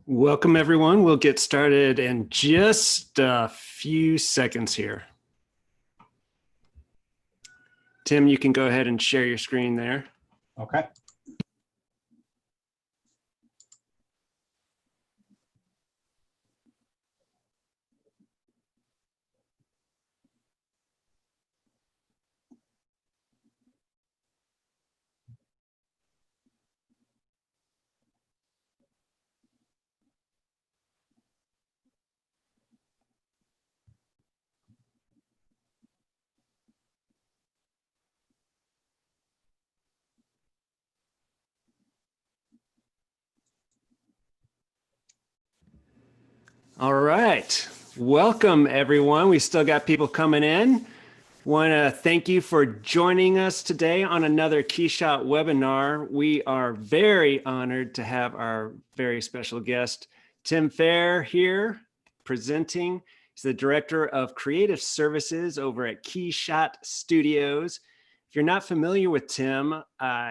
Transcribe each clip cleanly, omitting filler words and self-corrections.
Welcome, everyone. We'll get started in just a few seconds here. Tim, you can go ahead and share your screen there. Okay. All right. Welcome, everyone. We still got people coming in. Want to thank you for joining us today on another KeyShot webinar. We are very honored to have our very special guest, Tim Feher, here presenting. He's the Director of Creative Services over at KeyShot Studios. If you're not familiar with Tim,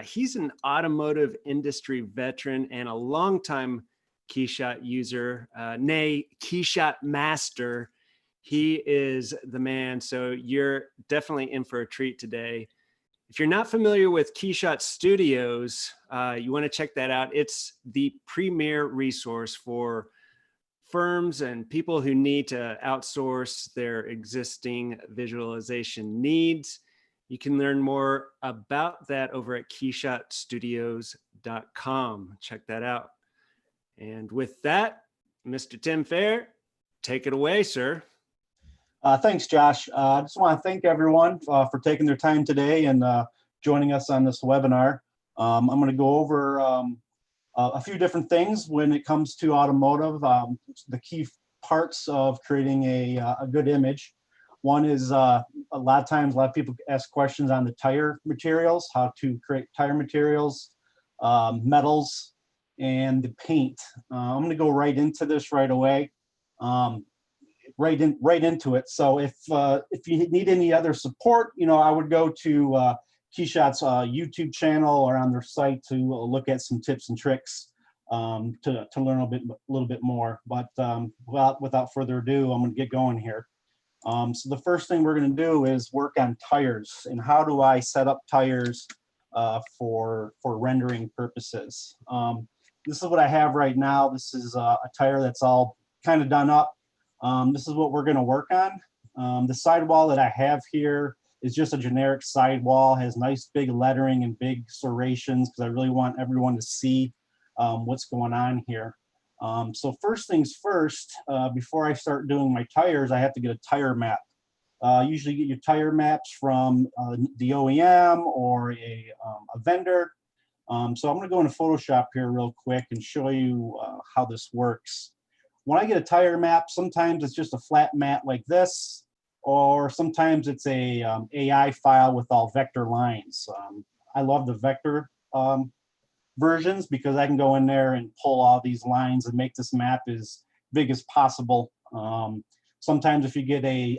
he's an automotive industry veteran and a longtime KeyShot user, nay, KeyShot master. He is the man, so you're definitely in for a treat today. If you're not familiar with KeyShot Studios, you want to check that out. It's the premier resource for firms and people who need to outsource their existing visualization needs. You can learn more about that over at KeyShotStudios.com. Check that out. And with that, Mr. Tim Feher, take it away, sir. Thanks, Josh. I just want to thank everyone for taking their time today and joining us on this webinar. I'm going to go over a few different things when it comes to automotive, the key parts of creating a good image. One is a lot of people ask questions on the tire materials, how to create tire materials, metals, and the paint. I'm going to go right into this right away. Right into it. So if you need any other support, I would go to KeyShot's YouTube channel or on their site to look at some tips and tricks to learn a little bit more. But without further ado, I'm going to get going here. So the first thing we're going to do is work on tires and how do I set up tires for rendering purposes. This is what I have right now. This is a tire that's all kind of done up. This is what we're going to work on. The sidewall that I have here is just a generic sidewall, has nice big lettering and big serrations because I really want everyone to see what's going on here. So first things first, before I start doing my tires, I have to get a tire map. Usually get your tire maps from the OEM or a vendor. So I'm going to go into Photoshop here real quick and show you how this works. When I get a tire map, sometimes it's just a flat mat like this, or sometimes it's a AI file with all vector lines. I love the vector versions because I can go in there and pull all these lines and make this map as big as possible. Sometimes if you get a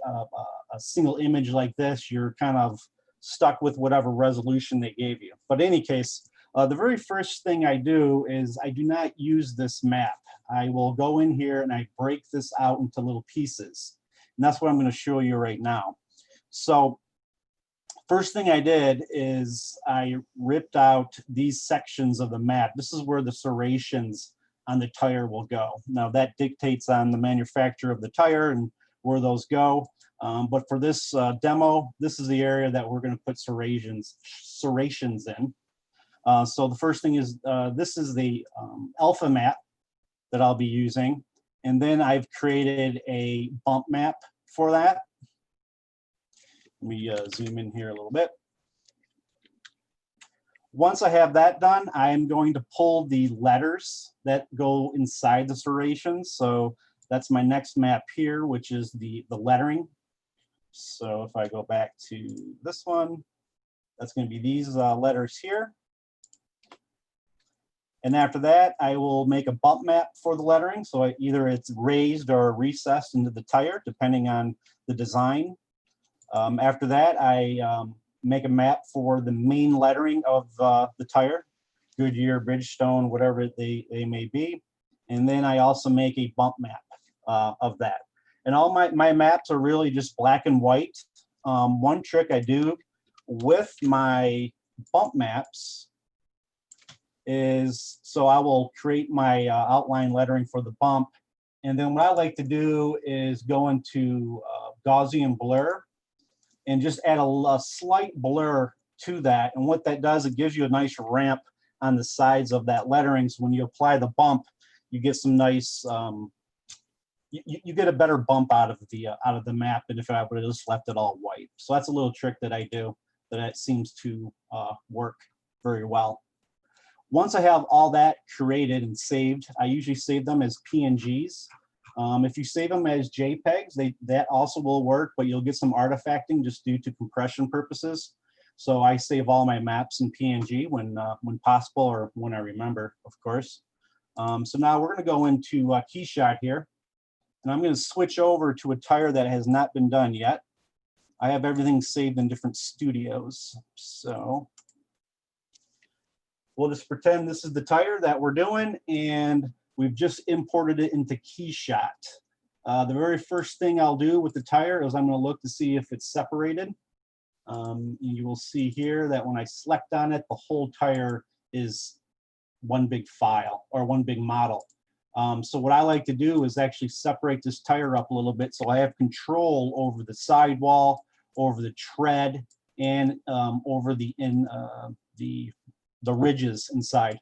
single image like this, you're kind of stuck with whatever resolution they gave you. But in any case, the very first thing I do is I do not use this map. I will go in here and I break this out into little pieces. And that's what I'm going to show you right now. So first thing I did is I ripped out these sections of the map. This is where the serrations on the tire will go. Now that dictates on the manufacturer of the tire and where those go. But for this demo, this is the area that we're going to put serrations in. So the first thing is, this is the alpha map that I'll be using. And then I've created a bump map for that. Let me zoom in here a little bit. Once I have that done, I am going to pull the letters that go inside the serrations. So that's my next map here, which is the lettering. So if I go back to this one, that's going to be these letters here. And after that, I will make a bump map for the lettering. So either it's raised or recessed into the tire, depending on the design. After that, I make a map for the main lettering of the tire, Goodyear, Bridgestone, whatever they may be. And then I also make a bump map of that. And all my maps are really just black and white. One trick I do with my bump maps is, so I will create my outline lettering for the bump. And then what I like to do is go into Gaussian blur and just add a slight blur to that. And what that does, it gives you a nice ramp on the sides of that lettering. So when you apply the bump, you get some nice, you get a better bump out of the map than if I would have just left it all white. So that's a little trick that I do that seems to work very well. Once I have all that created and saved, I usually save them as PNGs. If you save them as JPEGs, that also will work, but you'll get some artifacting just due to compression purposes. So I save all my maps in PNG when possible, or when I remember, of course. So now we're going to go into KeyShot here, and I'm going to switch over to a tire that has not been done yet. I have everything saved in different studios, so we'll just pretend this is the tire that we're doing, and we've just imported it into KeyShot. The very first thing I'll do with the tire is I'm going to look to see if it's separated. You will see here that when I select on it, the whole tire is one big file or one big model. So what I like to do is actually separate this tire up a little bit so I have control over the sidewall, over the tread, and over the ridges inside.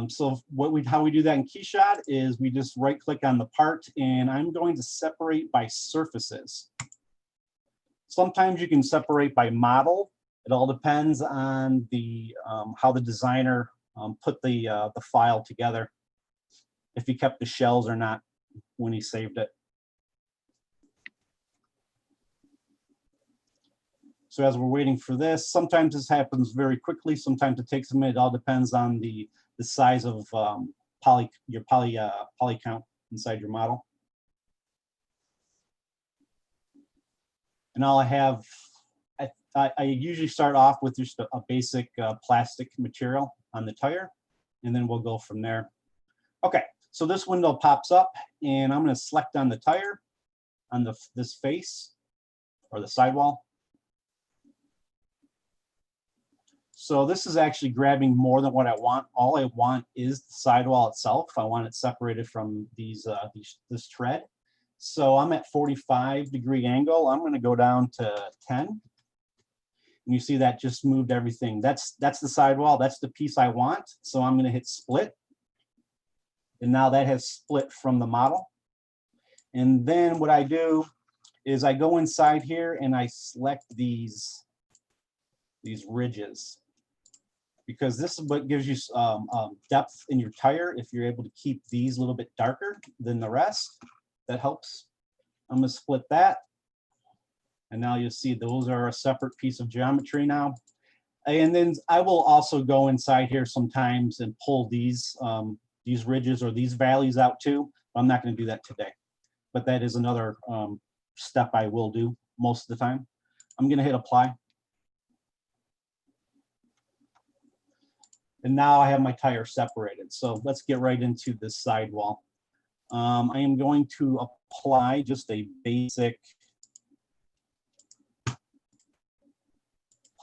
So how we do that in KeyShot is we just right click on the part, and I'm going to separate by surfaces. Sometimes you can separate by model. It all depends on how the designer put the file together, if he kept the shells or not when he saved it. So as we're waiting for this, sometimes this happens very quickly, sometimes it takes a minute. It all depends on the size of poly count inside your model. And all I have, I usually start off with just a basic plastic material on the tire, and then we'll go from there. Okay, so this window pops up, and I'm going to select on the tire on this face or the sidewall. So this is actually grabbing more than what I want. All I want is the sidewall itself. I want it separated from this tread. So I'm at 45-degree angle. I'm going to go down to 10. And you see that just moved everything. That's the sidewall. That's the piece I want. So I'm going to hit split. And now that has split from the model. And then what I do is I go inside here and I select these ridges, because this is what gives you depth in your tire. If you're able to keep these a little bit darker than the rest, that helps. I'm going to split that. And now you'll see those are a separate piece of geometry now. And then I will also go inside here sometimes and pull these ridges or these valleys out too. I'm not going to do that today, but that is another step I will do most of the time. I'm going to hit apply. And now I have my tire separated. So let's get right into this sidewall. I am going to apply just a basic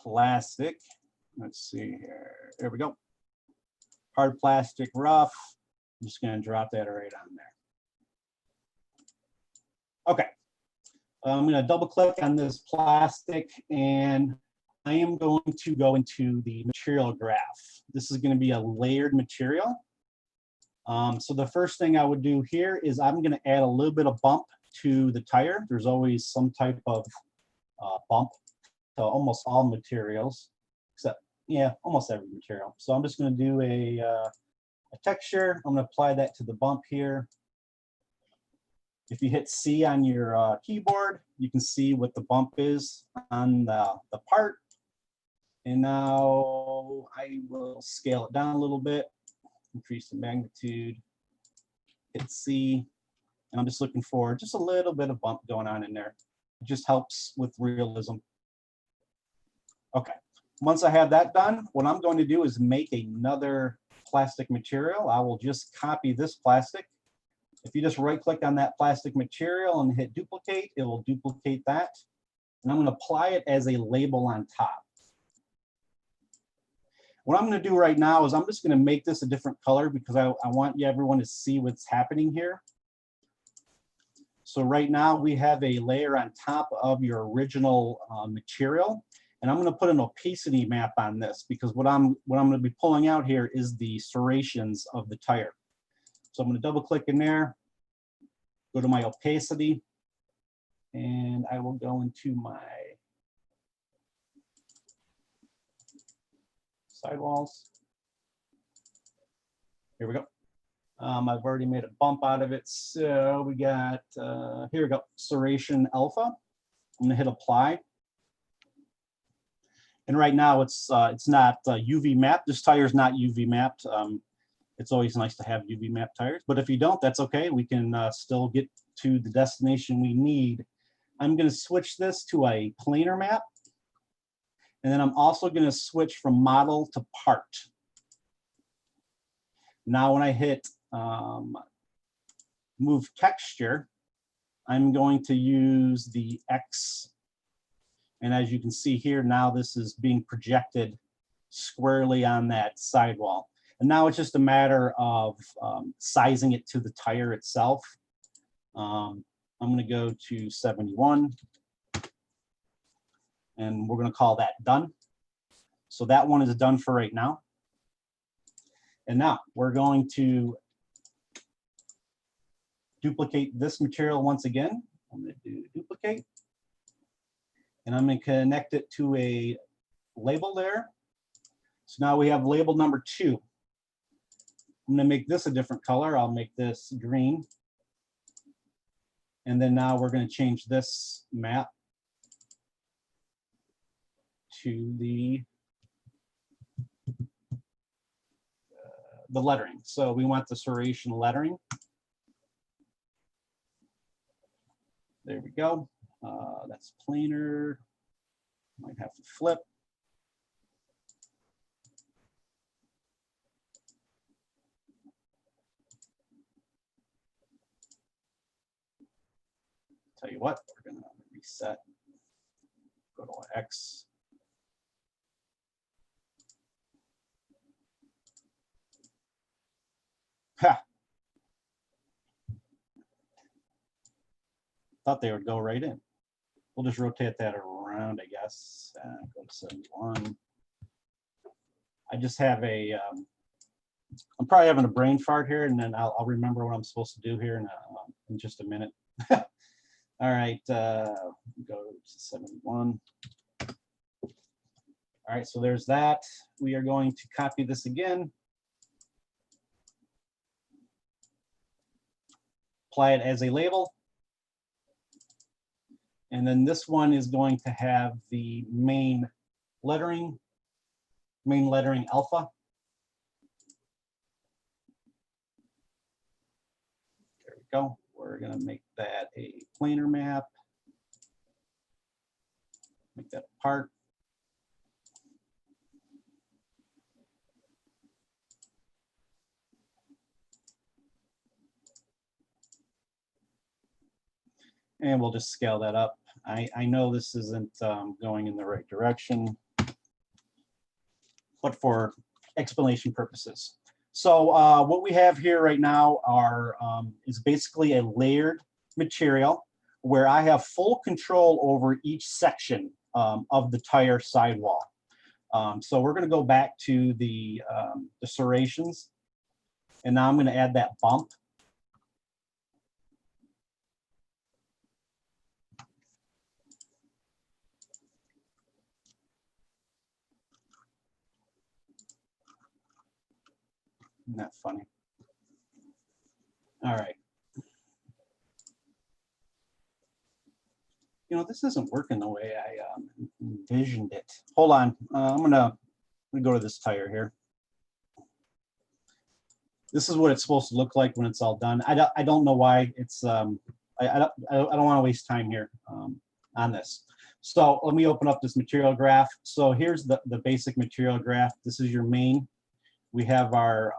plastic. Let's see here. There we go. Hard plastic rough. I'm just going to drop that right on there. Okay. I'm going to double click on this plastic, and I am going to go into the material graph. This is going to be a layered material. So the first thing I would do here is I'm going to add a little bit of bump to the tire. There's always some type of bump to almost all materials, except, yeah, almost every material. So I'm just going to do a texture. I'm going to apply that to the bump here. If you hit C on your keyboard, you can see what the bump is on the part. And now I will scale it down a little bit, increase the magnitude, hit C, and I'm just looking for just a little bit of bump going on in there. It just helps with realism. Okay, once I have that done, what I'm going to do is make another plastic material, I will just copy this plastic. If you just right click on that plastic material and hit duplicate, it will duplicate that. And I'm going to apply it as a label on top. What I'm going to do right now is I'm just going to make this a different color because I want everyone to see what's happening here. So right now we have a layer on top of your original material, and I'm going to put an opacity map on this because what I'm going to be pulling out here is the serrations of the tire. So I'm going to double click in there, go to my opacity, and I will go into my sidewalls. Here we go. I've already made a bump out of it. So we got, here we go, serration alpha. I'm gonna hit apply. And right now it's not UV mapped. This tire is not UV mapped. It's always nice to have UV mapped tires, but if you don't, that's okay. We can still get to the destination we need. I'm gonna switch this to a planar map. And then I'm also gonna switch from model to part. Now when I hit move texture, I'm going to use the X. And as you can see here, now this is being projected squarely on that sidewall. And now it's just a matter of sizing it to the tire itself. I'm going to go to 71. And we're going to call that done. So that one is done for right now. And now we're going to duplicate this material once again. I'm going to do duplicate. And I'm going to connect it to a label there. So now we have label number 2. I'm going to make this a different color. I'll make this green. And then now we're going to change this map to the lettering. So we want the serration lettering. There we go. That's planar. Might have to flip. Tell you what, we're going to reset. Go to X. Ha! Thought they would go right in. We'll just rotate that around, I guess. Go to 71. I just have a, I'm probably having a brain fart here, and then I'll remember what I'm supposed to do here in just a minute. All right, go to 71. All right, so there's that. We are going to copy this again. Apply it as a label. And then this one is going to have the main lettering alpha. There we go. We're going to make that a planar map. Make that a part. And we'll just scale that up. I know this isn't going in the right direction, but for explanation purposes. So what we have here right now is basically a layered material where I have full control over each section of the tire sidewall. So we're going to go back to the serrations, and now I'm going to add that bump. Isn't that funny? All right. You know, this isn't working the way I envisioned it. Hold on. I'm gonna go to this tire here. This is what it's supposed to look like when it's all done. I don't know why it's. I don't want to waste time here on this. So let me open up this material graph. So here's the basic material graph. This is your main. we have our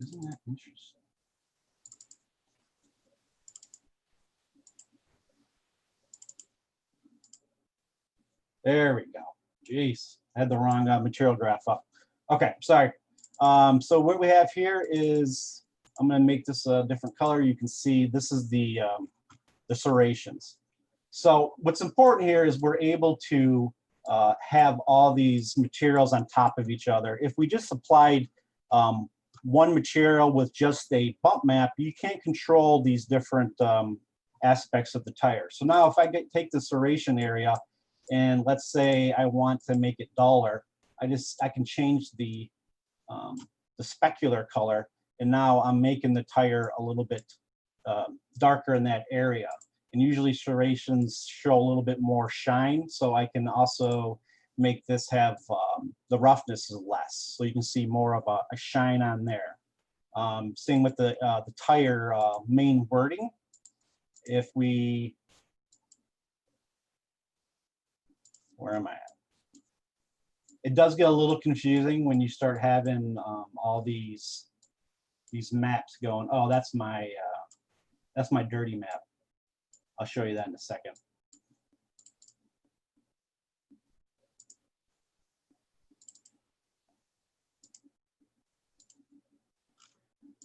isn't that interesting? There we go. Jeez, I had the wrong material graph up. Okay, sorry. So what we have here is, I'm going to make this a different color. You can see this is the serrations. So what's important here is we're able to have all these materials on top of each other. If we just applied one material with just a bump map, you can't control these different aspects of the tire. So now if I take the serration area, and let's say I want to make it duller, I can change the specular color, and now I'm making the tire a little bit darker in that area. And usually serrations show a little bit more shine, so I can also make this have the roughness is less, so you can see more of a shine on there. Same with the tire main wording. If we, where am I at? It does get a little confusing when you start having all these maps going. Oh, that's my dirty map. I'll show you that in a second.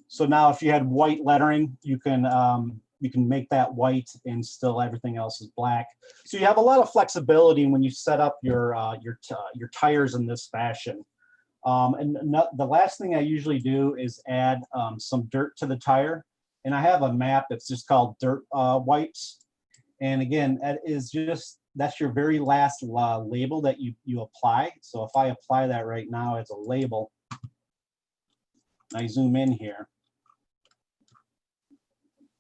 So now if you had white lettering, you can make that white and still everything else is black. So you have a lot of flexibility when you set up your tires in this fashion. The last thing I usually do is add some dirt to the tire. And I have a map that's just called dirt wipes. And again, that's your very last label that you apply. So if I apply that right now as a label, I zoom in here,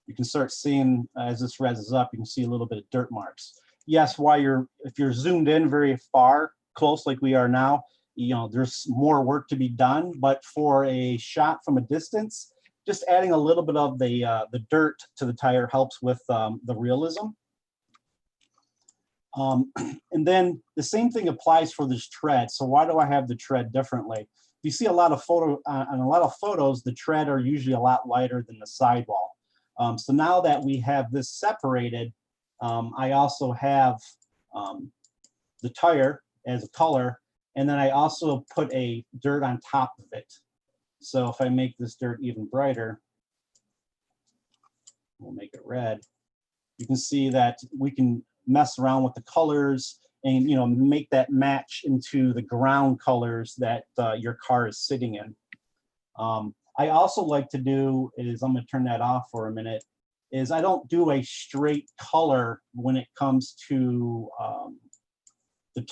you can start seeing, as this reses up, you can see a little bit of dirt marks. Yes, if you're zoomed in very far, close like we are now, there's more work to be done. But for a shot from a distance, just adding a little bit of the dirt to the tire helps with the realism. And then the same thing applies for this tread. So why do I have the tread differently? You see a lot of on a lot of photos, the tread are usually a lot lighter than the sidewall. So now that we have this separated, I also have the tire as a color, and then I also put a dirt on top of it. So if I make this dirt even brighter, we'll make it red, you can see that we can mess around with the colors and make that match into the ground colors that your car is sitting in. I also like to do is, I'm going to turn that off for a minute, is I don't do a straight color when it comes to the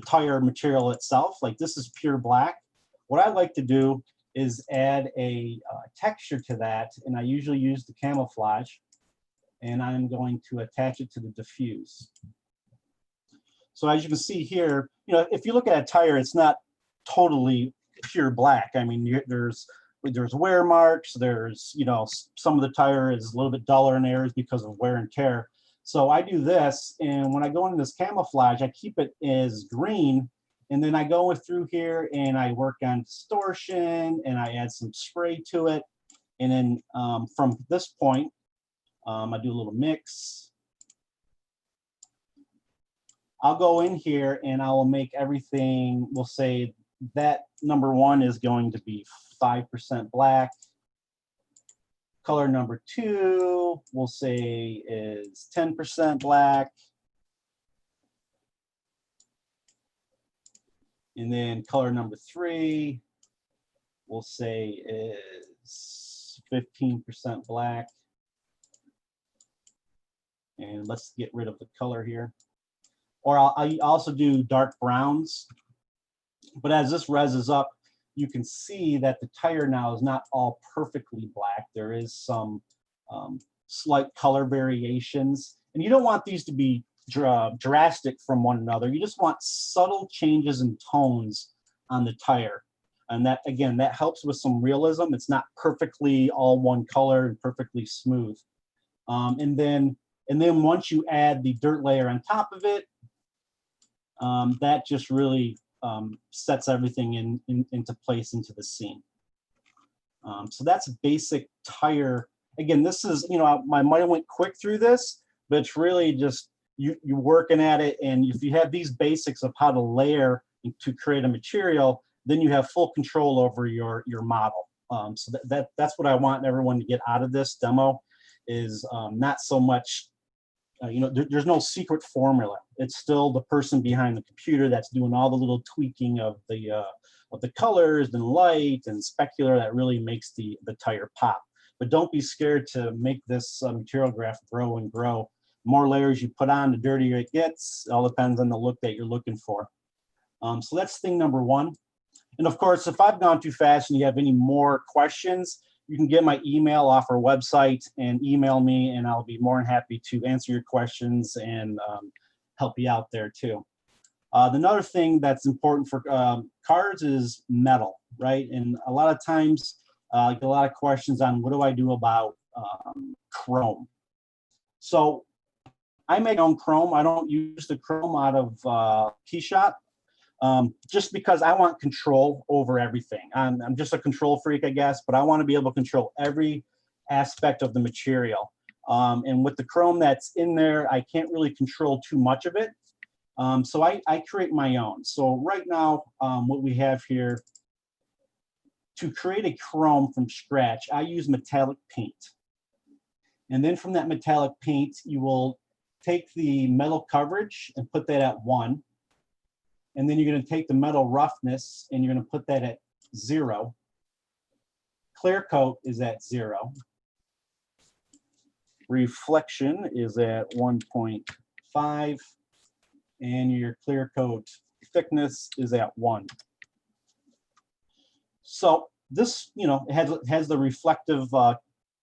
tire material itself. Like this is pure black. What I like to do is add a texture to that, and I usually use the camouflage, and I'm going to attach it to the diffuse. So as you can see here, if you look at a tire, it's not totally pure black. I mean, there's wear marks, there's, some of the tire is a little bit duller in areas because of wear and tear. So I do this, and when I go into this camouflage, I keep it as green, and then I go through here and I work on distortion, and I add some spray to it. And then from this point, I do a little mix. I'll go in here and I will make everything, we'll say that number 1 is going to be 5% black. Color number 2, we'll say is 10% black. And then color number 3, we'll say is 15% black. And let's get rid of the color here. Or I also do dark browns. But as this reses up, you can see that the tire now is not all perfectly black. There is some slight color variations. And you don't want these to be drastic from one another. You just want subtle changes in tones on the tire. And that, again, that helps with some realism. It's not perfectly all one color and perfectly smooth. And then once you add the dirt layer on top of it, that just really sets everything into place into the scene. So that's basic tire. Again, this is, I might have went quick through this, but it's really just you working at it. And if you have these basics of how to layer to create a material, then you have full control over your model. So that's what I want everyone to get out of this demo is not so much, there's no secret formula. It's still the person behind the computer that's doing all the little tweaking of the colors and light and specular that really makes the tire pop. But don't be scared to make this material graph grow and grow. The more layers you put on, the dirtier it gets. It all depends on the look that you're looking for. So that's thing number one. And of course, if I've gone too fast and you have any more questions, you can get my email off our website and email me, and I'll be more than happy to answer your questions and help you out there too. Another thing that's important for cars is metal, right? And a lot of times, I get a lot of questions on what do I do about chrome. So I make my own chrome. I don't use the chrome out of KeyShot. Just because I want control over everything. I'm just a control freak, I guess, but I want to be able to control every aspect of the material. And with the chrome that's in there, I can't really control too much of it. So I create my own. So right now, what we have here, to create a chrome from scratch, I use metallic paint. And then from that metallic paint, you will take the metal coverage and put that at 1. And then you're going to take the metal roughness and you're going to put that at 0. Clear coat is at 0. Reflection is at 1.5. And your clear coat thickness is at 1. So this, it has the reflective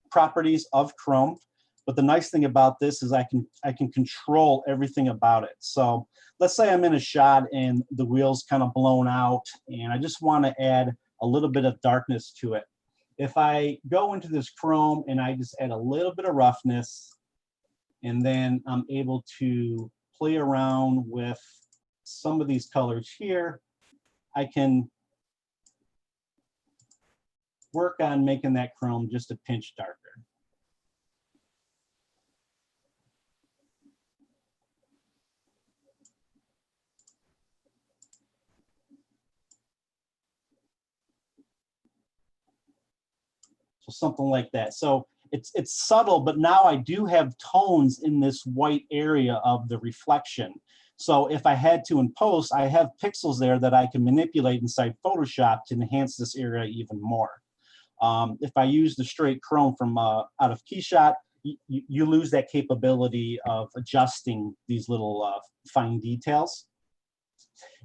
properties of chrome. But the nice thing about this is I can control everything about it. So let's say I'm in a shot and the wheel's kind of blown out and I just want to add a little bit of darkness to it. If I go into this chrome and I just add a little bit of roughness, and then I'm able to play around with some of these colors here, I can work on making that chrome just a pinch darker. So something like that. So it's subtle, but now I do have tones in this white area of the reflection. So if I had to in post, I have pixels there that I can manipulate inside Photoshop to enhance this area even more. If I use the straight chrome from out of KeyShot, you lose that capability of adjusting these little fine details.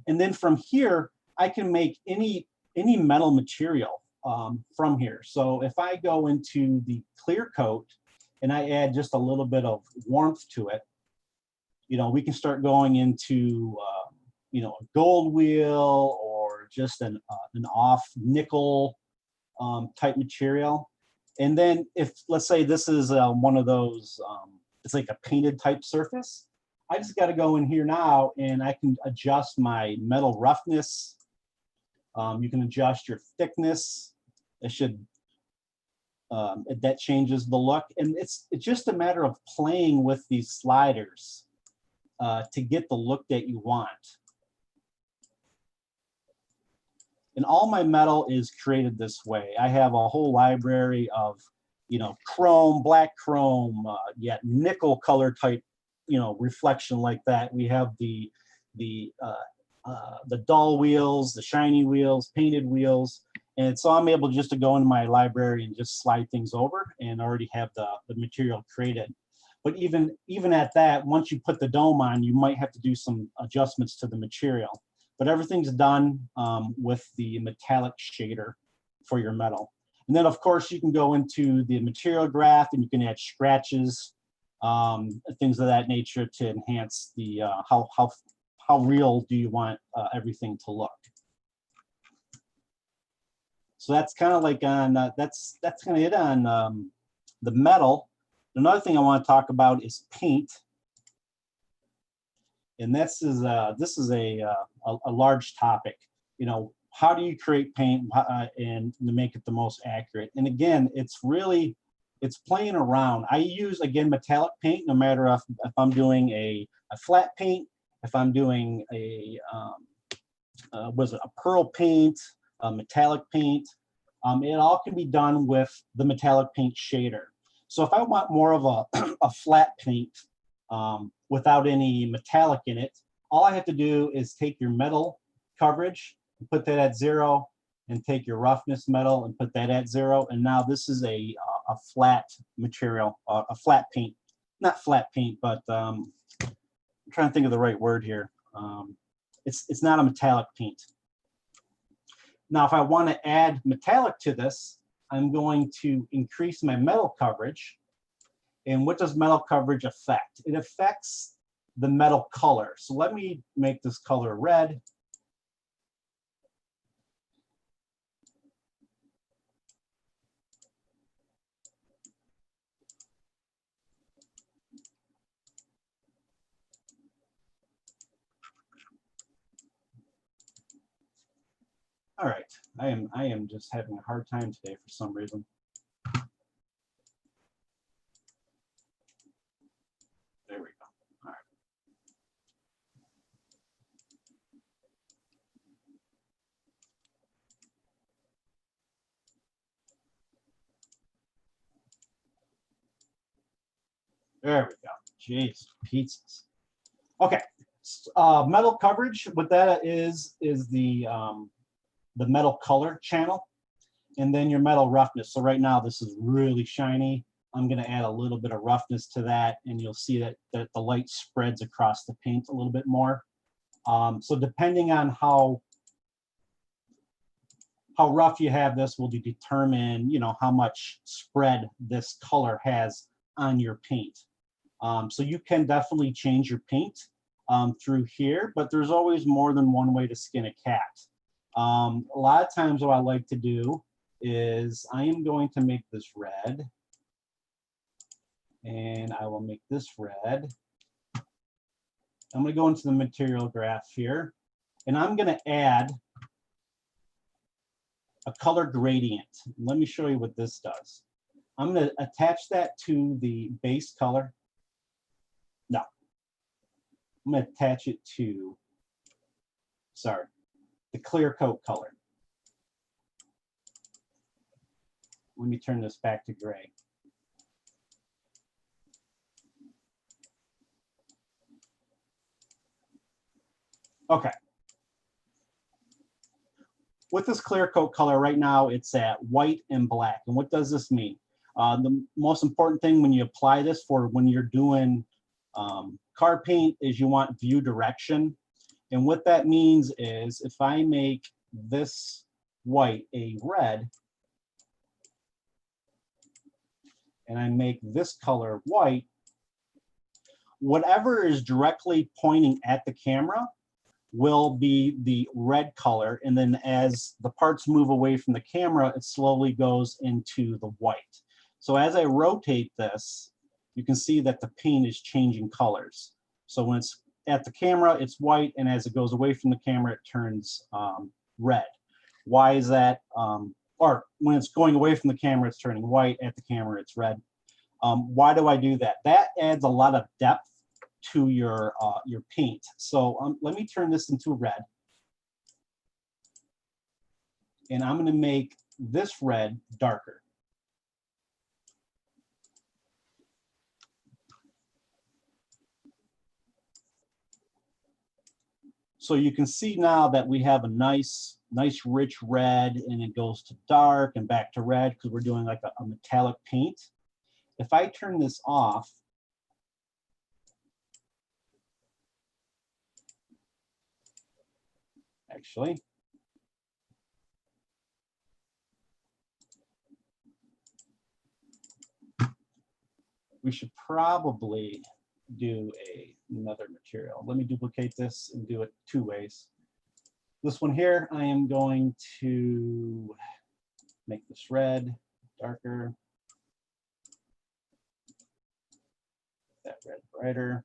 And then from here, I can make any metal material from here. So if I go into the clear coat and I add just a little bit of warmth to it, we can start going into a gold wheel or just an off nickel type material. And then if, let's say this is one of those, it's like a painted type surface, I just got to go in here now and I can adjust my metal roughness. You can adjust your thickness. It should, that changes the look. And it's just a matter of playing with these sliders to get the look that you want. And all my metal is created this way. I have a whole library of, chrome, black chrome, yet nickel color type, reflection like that. We have the dull wheels, the shiny wheels, painted wheels. And so I'm able just to go into my library and just slide things over and already have the material created. But even at that, once you put the dome on, you might have to do some adjustments to the material. But everything's done with the metallic shader for your metal. And then of course you can go into the material graph and you can add scratches, things of that nature to enhance the how real do you want everything to look. So that's kind of like on that's kind of it on the metal. Another thing I want to talk about is paint. And this is a large topic. You know, how do you create paint and to make it the most accurate? And again, it's playing around. I use, again, metallic paint, no matter if I'm doing a flat paint, if I'm doing a a pearl paint, a metallic paint. It all can be done with the metallic paint shader. So if I want more of a flat paint without any metallic in it, all I have to do is take your metal coverage and put that at 0, and take your roughness metal and put that at 0. And now this is a flat material, a flat paint. Not flat paint, but I'm trying to think of the right word here. It's not a metallic paint. Now, if I want to add metallic to this, I'm going to increase my metal coverage. And what does metal coverage affect? It affects the metal color. So let me make this color red. All right, I am just having a hard time today for some reason. There we go. All right. There we go. Jeez, pizzas. Okay, metal coverage. What that is the metal color channel, and then your metal roughness. So right now this is really shiny. I'm going to add a little bit of roughness to that, and you'll see that the light spreads across the paint a little bit more. So depending on how rough you have this will determine, you know, how much spread this color has on your paint. So you can definitely change your paint through here, but there's always more than one way to skin a cat. A lot of times what I like to do is I am going to make this red, and I will make this red. I'm going to go into the material graph here, and I'm going to add a color gradient. Let me show you what this does. I'm going to attach that to the base color. No, I'm going to attach it to, sorry, the clear coat color. Let me turn this back to gray. Okay. With this clear coat color right now, it's at white and black. And what does this mean? The most important thing when you apply this for when you're doing car paint is you want view direction. And what that means is if I make this white a red, and I make this color white, whatever is directly pointing at the camera will be the red color. And then as the parts move away from the camera, it slowly goes into the white. So as I rotate this, you can see that the paint is changing colors. So when it's at the camera, it's white, and as it goes away from the camera, it turns red. Why is that? Or when it's going away from the camera, it's turning white. At the camera, it's red. Why do I do that? That adds a lot of depth to your paint. So let me turn this into red, and I'm going to make this red darker. So you can see now that we have a nice rich red, and it goes to dark and back to red because we're doing like a metallic paint. If I turn this off, actually, we should probably do another material. Let me duplicate this and do it 2 ways. This one here, I am going to make this red darker, that red brighter.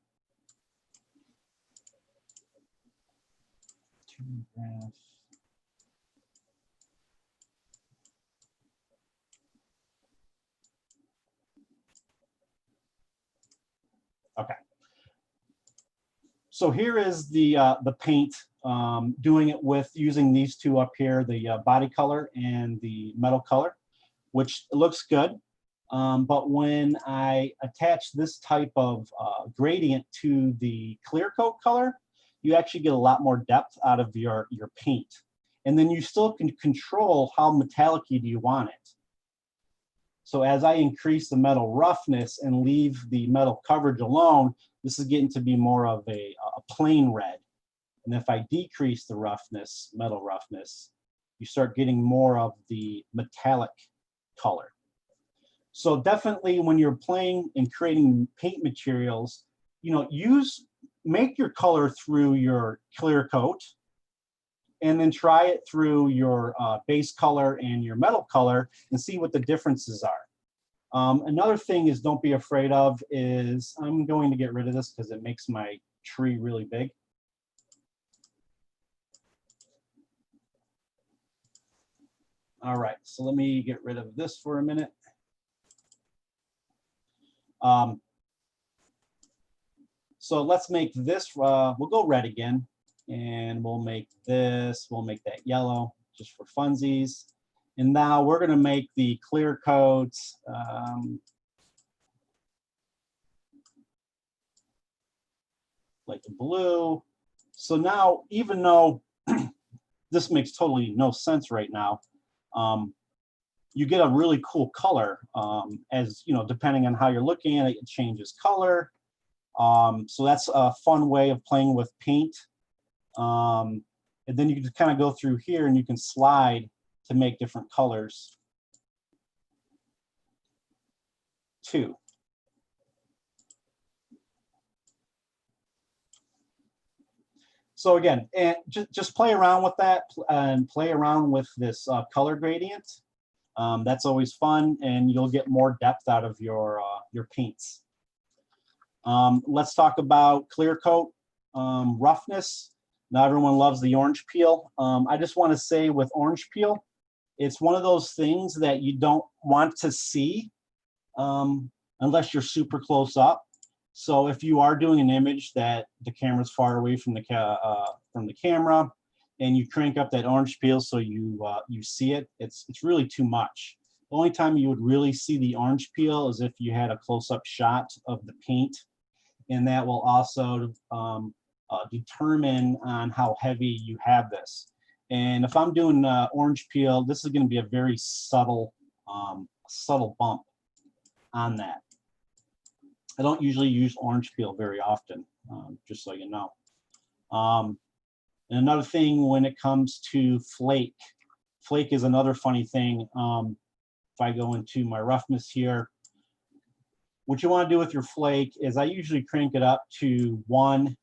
Okay. So here is the paint, doing it with using these two up here, the body color and the metal color, which looks good. But when I attach this type of gradient to the clear coat color, you actually get a lot more depth out of your paint. And then you still can control how metallic-y do you want it. So as I increase the metal roughness and leave the metal coverage alone, this is getting to be more of a plain red. And if I decrease the roughness, metal roughness, you start getting more of the metallic color. So definitely when you're playing and creating paint materials, you know, make your color through your clear coat and then try it through your base color and your metal color and see what the differences are. Another thing is don't be afraid of is, I'm going to get rid of this because it makes my tree really big. All right, so let me get rid of this for a minute. So let's make this, we'll go red again, and we'll make that yellow just for funsies. And now we're gonna make the clear coats, like the blue. So now, even though this makes totally no sense right now, you get a really cool color, as you know, depending on how you're looking at it, it changes color. So that's a fun way of playing with paint. And then you can just kind of go through here and you can slide to make different colors too. So again, and just play around with that and play around with this color gradient. That's always fun, and you'll get more depth out of your paints. Let's talk about clear coat roughness. Now everyone loves the orange peel. I just want to say with orange peel, it's one of those things that you don't want to see unless you're super close up. So if you are doing an image that the camera's far away from the camera, and you crank up that orange peel so you see it, it's really too much. The only time you would really see the orange peel is if you had a close-up shot of the paint, and that will also determine on how heavy you have this. And if I'm doing orange peel, this is going to be a very subtle bump on that. I don't usually use orange peel very often, just so you know. And another thing when it comes to flake is another funny thing. If I go into my roughness here, what you want to do with your flake is I usually crank it up to 1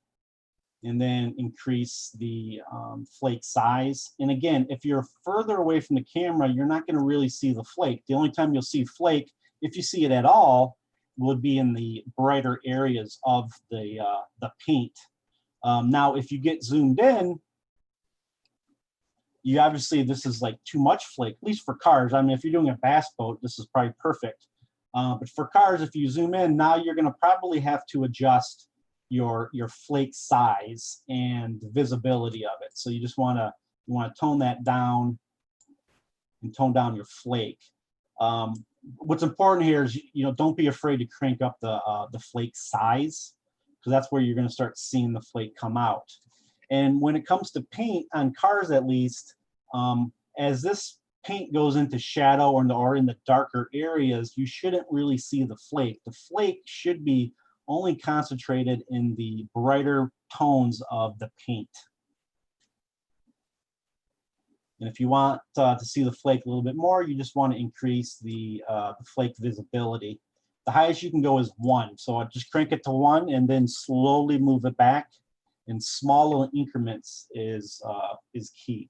and then increase the flake size. And again, if you're further away from the camera, you're not going to really see the flake. The only time you'll see flake, if you see it at all, would be in the brighter areas of the paint. Now, if you get zoomed in, you obviously, this is like too much flake, at least for cars. I mean, if you're doing a bass boat, this is probably perfect. But for cars, if you zoom in, now you're going to probably have to adjust your flake size and the visibility of it. So you just want to tone that down and tone down your flake. What's important here is, you know, don't be afraid to crank up the flake size, because that's where you're going to start seeing the flake come out. And when it comes to paint on cars, at least, as this paint goes into shadow or in the darker areas, you shouldn't really see the flake. The flake should be only concentrated in the brighter tones of the paint. And if you want to see the flake a little bit more, you just want to increase the flake visibility. The highest you can go is 1. So I just crank it to 1 and then slowly move it back. In small little increments is key.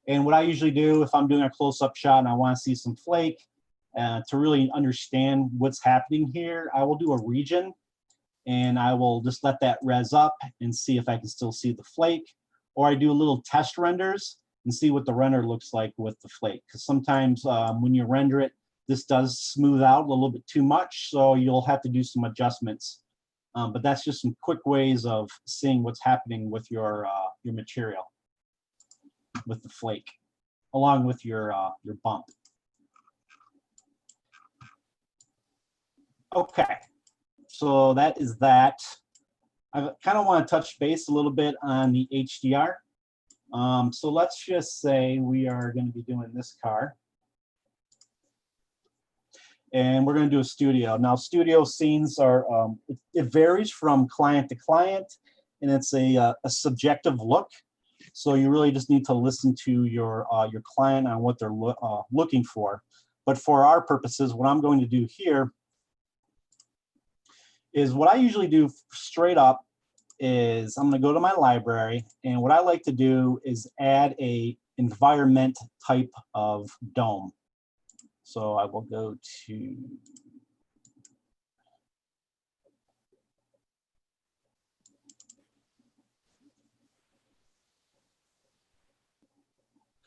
And what I usually do if I'm doing a close-up shot and I want to see some flake, to really understand what's happening here, I will do a region and I will just let that res up and see if I can still see the flake. or I do little test renders and see what the render looks like with the flake. Because sometimes when you render it, this does smooth out a little bit too much, so you'll have to do some adjustments. But that's just some quick ways of seeing what's happening with your material, with the flake, along with your bump. Okay, so that is that. I kind of want to touch base a little bit on the HDR. So let's just say we are going to be doing this car. And we're going to do a studio. Now, studio scenes are, it varies from client to client, and it's a subjective look. So you really just need to listen to your client on what they're looking for. But for our purposes, what I'm going to do here is what I usually do straight up is I'm going to go to my library, and what I like to do is add a environment type of dome. So I will go to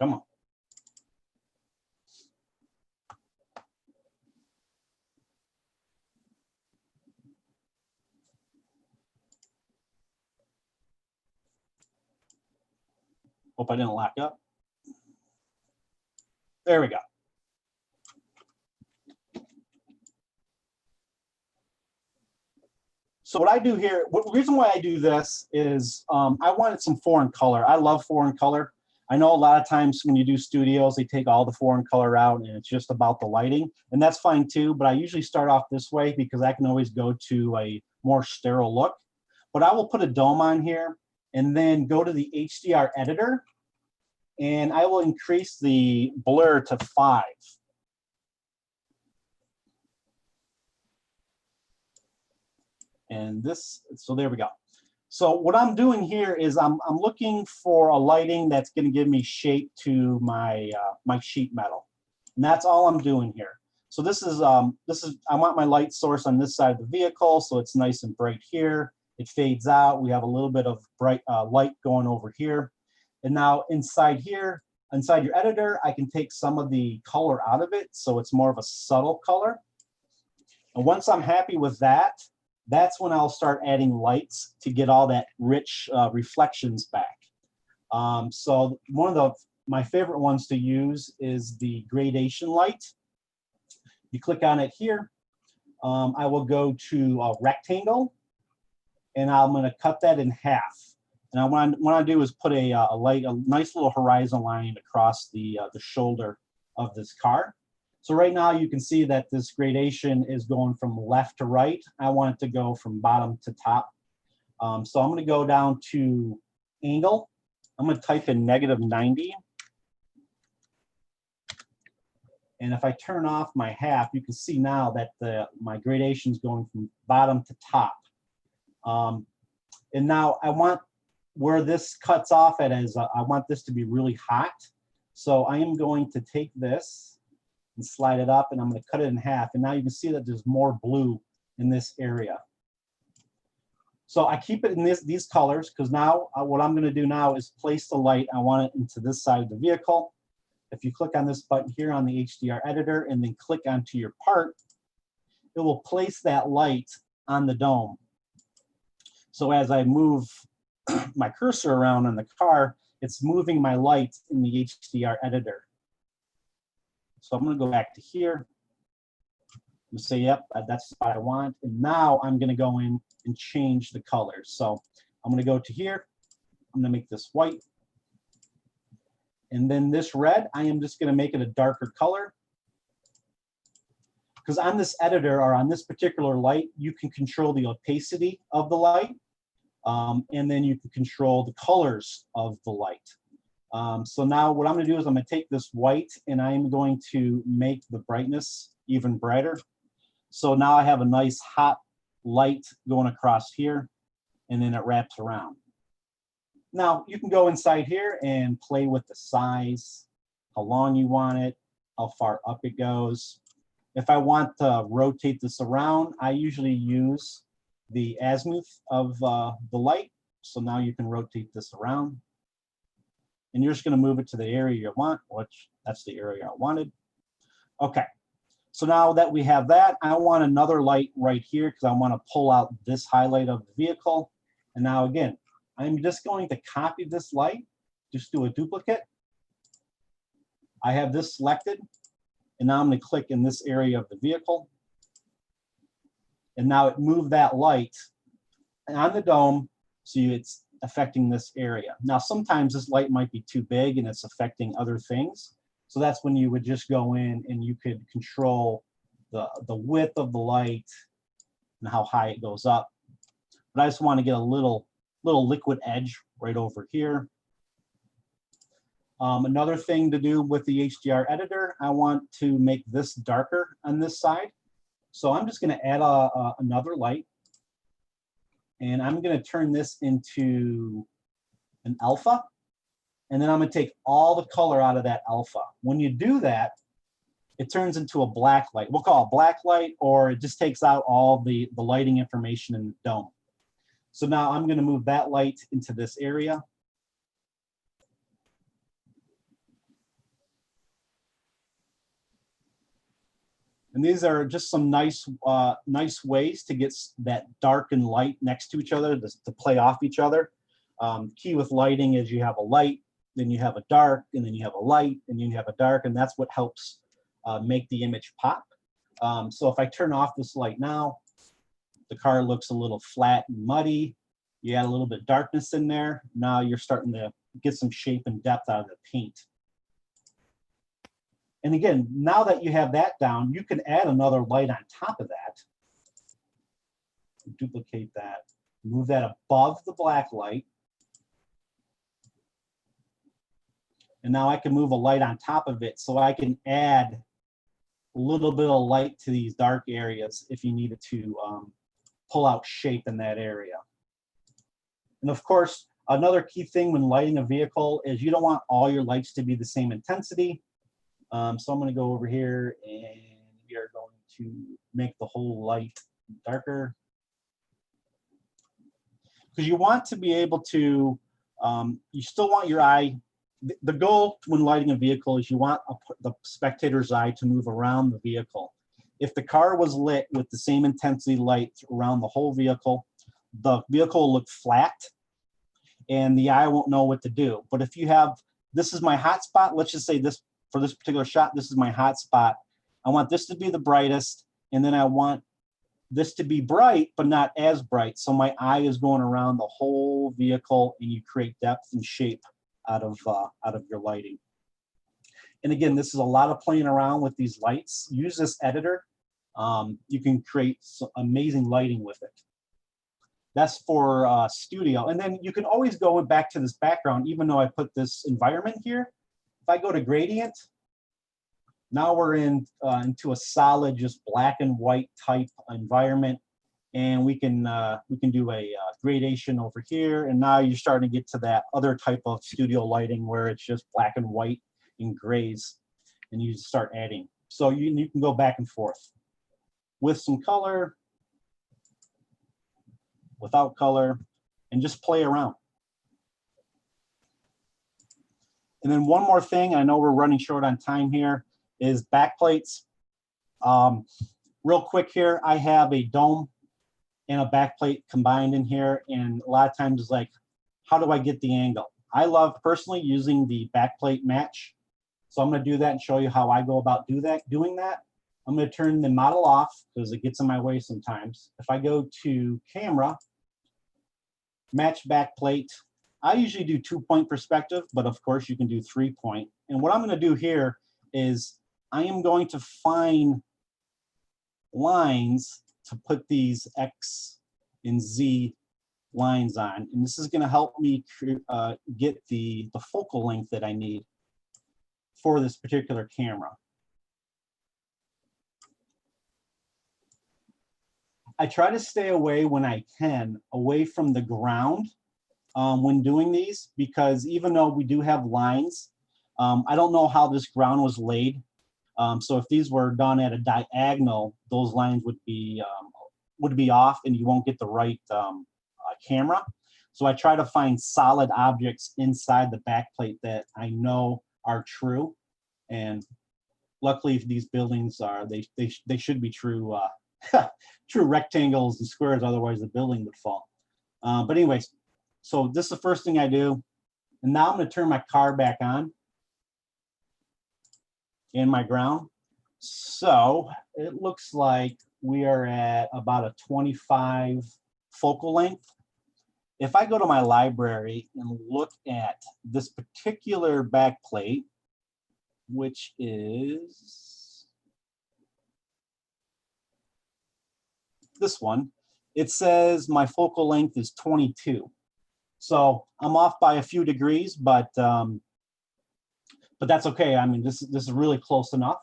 come on. Hope I didn't lock up. There we go. So what I do here, the reason why I do this is I wanted some foreign color. I love foreign color. I know a lot of times when you do studios, they take all the foreign color out and it's just about the lighting, and that's fine too, but I usually start off this way because I can always go to a more sterile look. But I will put a dome on here and then go to the HDR editor, and I will increase the blur to 5. And this, so there we go. So what I'm doing here is I'm looking for a lighting that's going to give me shape to my my sheet metal, and that's all I'm doing here. So this is I want my light source on this side of the vehicle, so it's nice and bright here. It fades out. We have a little bit of bright light going over here, and now inside here, inside your editor, I can take some of the color out of it, so it's more of a subtle color. And once I'm happy with that, that's when I'll start adding lights to get all that rich reflections back. So one of my favorite ones to use is the gradation light. You click on it here. I will go to a rectangle, and I'm going to cut that in half. And what I do is put a nice little horizon line across the shoulder of this car. So right now you can see that this gradation is going from left to right. I want it to go from bottom to top. So I'm going to go down to angle. I'm going to type in -90. And if I turn off my half, you can see now that my gradation is going from bottom to top. And now I want where this cuts off at is I want this to be really hot. So I am going to take this and slide it up, and I'm going to cut it in half. And now you can see that there's more blue in this area. So I keep it in these colors because now what I'm going to do now is place the light. I want it into this side of the vehicle. If you click on this button here on the HDR editor and then click onto your part, it will place that light on the dome. So as I move my cursor around on the car, it's moving my light in the HDR editor. So I'm going to go back to here and say, yep, that's what I want. And now I'm going to go in and change the colors. So I'm going to go to here. I'm going to make this white. And then this red, I am just going to make it a darker color. Because on this editor or on this particular light, you can control the opacity of the light. And then you can control the colors of the light. So now what I'm going to do is I'm going to take this white and I'm going to make the brightness even brighter. So now I have a nice hot light going across here, and then it wraps around. Now you can go inside here and play with the size, how long you want it, how far up it goes. If I want to rotate this around, I usually use the azimuth of the light. So now you can rotate this around. and you're just going to move it to the area you want, which that's the area I wanted. Okay, so now that we have that, I want another light right here because I want to pull out this highlight of the vehicle. And now again, I'm just going to copy this light, just do a duplicate. I have this selected, and now I'm going to click in this area of the vehicle. And now it moved that light on the dome, so it's affecting this area. Now, sometimes this light might be too big and it's affecting other things. So that's when you would just go in and you could control the width of the light and how high it goes up. But I just want to get a little liquid edge right over here. Another thing to do with the HDR editor, I want to make this darker on this side. So I'm just going to add another light. And I'm going to turn this into an alpha. And then I'm going to take all the color out of that alpha. When you do that, it turns into a black light. We'll call it black light, or it just takes out all the lighting information in the dome. So now I'm going to move that light into this area. And these are just some nice ways to get that dark and light next to each other, to play off each other. Key with lighting is you have a light, then you have a dark, and then you have a light, and then you have a dark, and that's what helps make the image pop. So if I turn off this light now, the car looks a little flat and muddy. You add a little bit of darkness in there. Now you're starting to get some shape and depth out of the paint. And again, now that you have that down, you can add another light on top of that. Duplicate that, move that above the black light. And now I can move a light on top of it, so I can add a little bit of light to these dark areas if you needed to pull out shape in that area. And of course, another key thing when lighting a vehicle is you don't want all your lights to be the same intensity. So I'm going to go over here, and we are going to make the whole light darker. Because you want to be able to, you still want your eye, the goal when lighting a vehicle is you want the spectator's eye to move around the vehicle. If the car was lit with the same intensity light around the whole vehicle, the vehicle will look flat, and the eye won't know what to do. But if you have, this is my hot spot, let's just say this, for this particular shot, this is my hot spot. I want this to be the brightest, and then I want this to be bright, but not as bright. So my eye is going around the whole vehicle, and you create depth and shape out of your lighting. And again, this is a lot of playing around with these lights. Use this editor. You can create some amazing lighting with it. That's for studio. And then you can always go back to this background, even though I put this environment here. If I go to gradient, now we're into a solid, just black and white type environment, and we can do a gradation over here. And now you're starting to get to that other type of studio lighting where it's just black and white and grays, and you start adding. So you can go back and forth with some color, without color, and just play around. And then one more thing, I know we're running short on time here, is backplates. Real quick here, I have a dome and a backplate combined in here, and a lot of times it's like, how do I get the angle? I love personally using the backplate match. So I'm going to do that and show you how I go about doing that. I'm going to turn the model off because it gets in my way sometimes. If I go to camera, match backplate, I usually do 2-point perspective, but of course you can do 3-point. And what I'm going to do here is I am going to find lines to put these X and Z lines on. And this is going to help me get the focal length that I need for this particular camera. I try to stay away when I can, away from the ground when doing these, because even though we do have lines, I don't know how this ground was laid. So if these were done at a diagonal, those lines would be off, and you won't get the right camera. So I try to find solid objects inside the backplate that I know are true. And luckily these buildings are, they should be true, true rectangles and squares, otherwise the building would fall. But anyways, so this is the first thing I do. And now I'm gonna turn my car back on in my ground. So it looks like we are at about a 25 focal length. If I go to my library and look at this particular backplate, which is this one, it says my focal length is 22. So I'm off by a few degrees, but that's okay. I mean, this is really close enough.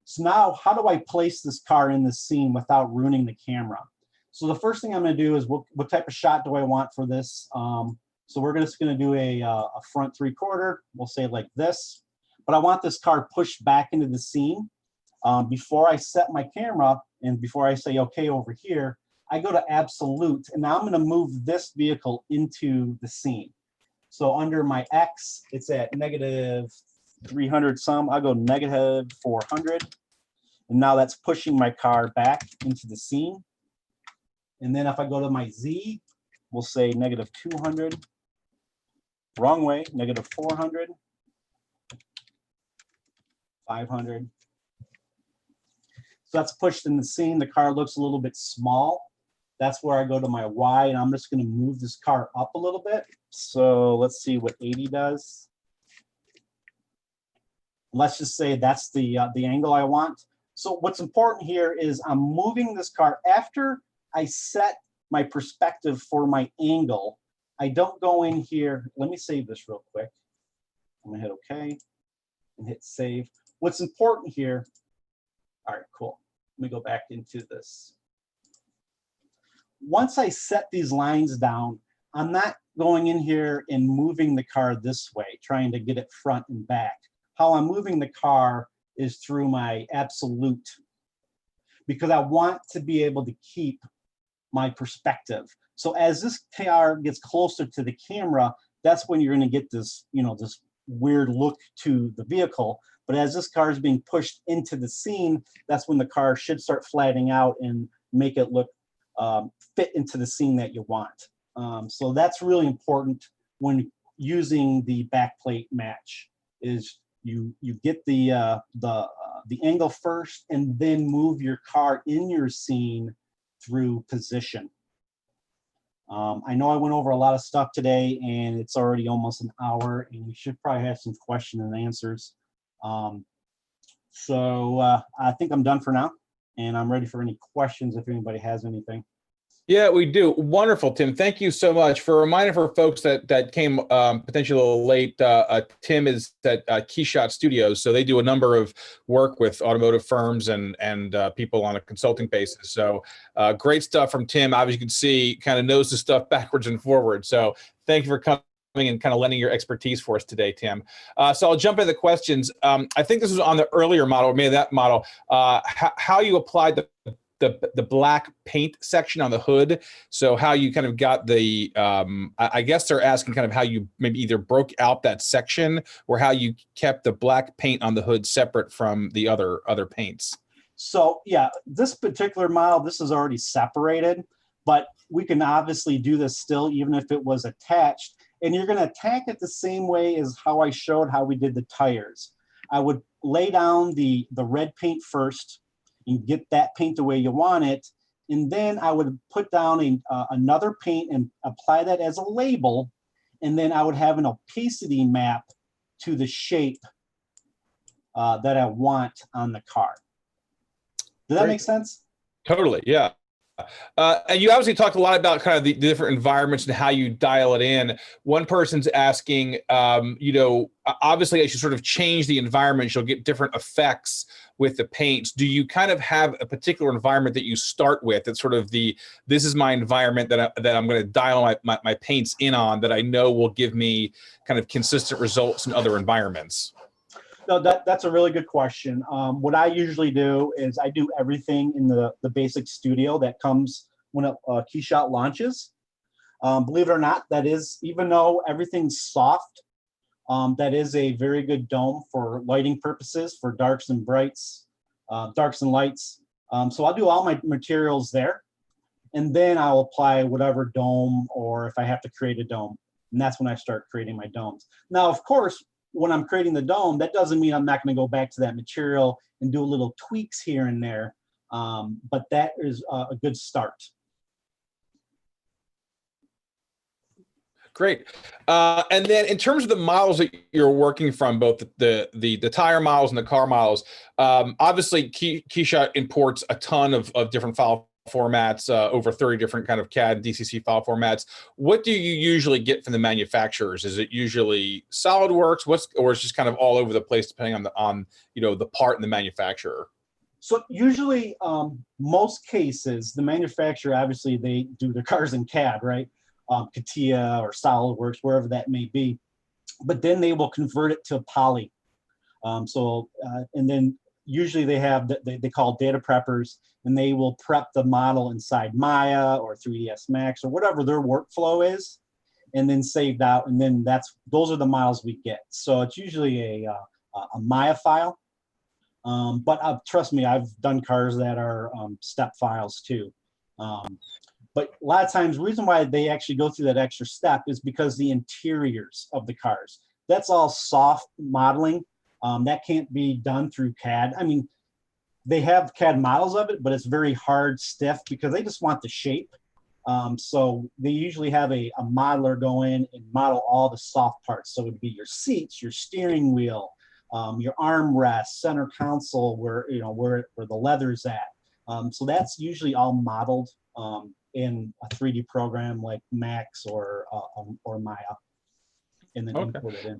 So now, how do I place this car in this scene without ruining the camera? So the first thing I'm going to do is what type of shot do I want for this? So we're just going to do a front 3/4. We'll say like this. But I want this car pushed back into the scene. Before I set my camera and before I say okay over here, I go to absolute, and now I'm going to move this vehicle into the scene. So under my X, it's at -300 some. I'll go -400. And now that's pushing my car back into the scene. And then if I go to my Z, we'll say -200. Wrong way, -400. 500. So that's pushed in the scene. The car looks a little bit small. That's where I go to my Y, and I'm just going to move this car up a little bit. So let's see what 80 does. Let's just say that's the angle I want. So what's important here is I'm moving this car after I set my perspective for my angle. I don't go in here. Let me save this real quick. I'm gonna hit OK and hit save. What's important here, all right, cool. Let me go back into this. Once I set these lines down, I'm not going in here and moving the car this way, trying to get it front and back. How I'm moving the car is through my absolute, because I want to be able to keep my perspective. So as this car gets closer to the camera, that's when you're going to get this, this weird look to the vehicle. But as this car is being pushed into the scene, that's when the car should start flattening out and make it look fit into the scene that you want. So that's really important when using the backplate match. Is you get the angle first and then move your car in your scene through position. I know I went over a lot of stuff today, and it's already almost an hour, and we should probably have some question and answers. So I think I'm done for now, and I'm ready for any questions if anybody has anything. Yeah, we do. Wonderful, Tim. Thank you so much. For a reminder for folks that came potentially a little late, Tim is at KeyShot Studios, so they do a number of work with automotive firms and people on a consulting basis. So great stuff from Tim. Obviously, you can see kind of knows the stuff backwards and forwards. So thank you for coming and kind of lending your expertise for us today, Tim. So I'll jump into the questions. I think this was on the earlier model, or maybe that model, how you applied the black paint section on the hood. So how you kind of got the, I guess they're asking kind of how you maybe either broke out that section or how you kept the black paint on the hood separate from the other paints. So yeah, this particular model, this is already separated, but we can obviously do this still, even if it was attached. And you're gonna attack it the same way as how I showed how we did the tires. I would lay down the red paint first, and get that paint the way you want it. And then I would put down another paint and apply that as a label. And then I would have an opacity map to the shape that I want on the car. Does that make sense? Totally, yeah. And you obviously talked a lot about kind of the different environments and how you dial it in. One person's asking, obviously as you sort of change the environment, you'll get different effects with the paints. Do you kind of have a particular environment that you start with that's sort of this is my environment that I'm going to dial my paints in on that I know will give me kind of consistent results in other environments? No, that's a really good question. What I usually do is I do everything in the basic studio that comes when KeyShot launches. Believe it or not, that is, even though everything's soft, that is a very good dome for lighting purposes, for darks and brights, darks and lights. So I'll do all my materials there, and then I'll apply whatever dome, or if I have to create a dome, and that's when I start creating my domes. Now, of course, when I'm creating the dome, that doesn't mean I'm not going to go back to that material and do little tweaks here and there, but that is a good start. Great. And then in terms of the models that you're working from, both the tire models and the car models, obviously KeyShot imports a ton of different file formats, over 30 different kind of CAD and DCC file formats. What do you usually get from the manufacturers? Is it usually SolidWorks? Or it's just kind of all over the place depending on the part and the manufacturer? So usually, most cases, the manufacturer, obviously they do their cars in CAD, right? CATIA or SolidWorks, wherever that may be, but then they will convert it to poly. And then usually they have they call data preppers, and they will prep the model inside Maya or 3ds Max or whatever their workflow is, and then saved out, and then those are the models we get. So it's usually a Maya file, but trust me, I've done cars that are step files too. But a lot of times, the reason why they actually go through that extra step is because the interiors of the cars, that's all soft modeling. That can't be done through CAD. I mean, they have CAD models of it, but it's very hard, stiff, because they just want the shape. So they usually have a modeler go in and model all the soft parts. So it would be your seats, your steering wheel, your armrest, center console, where the leather's at. So that's usually all modeled in a 3D program like Max or Maya, and then import it in.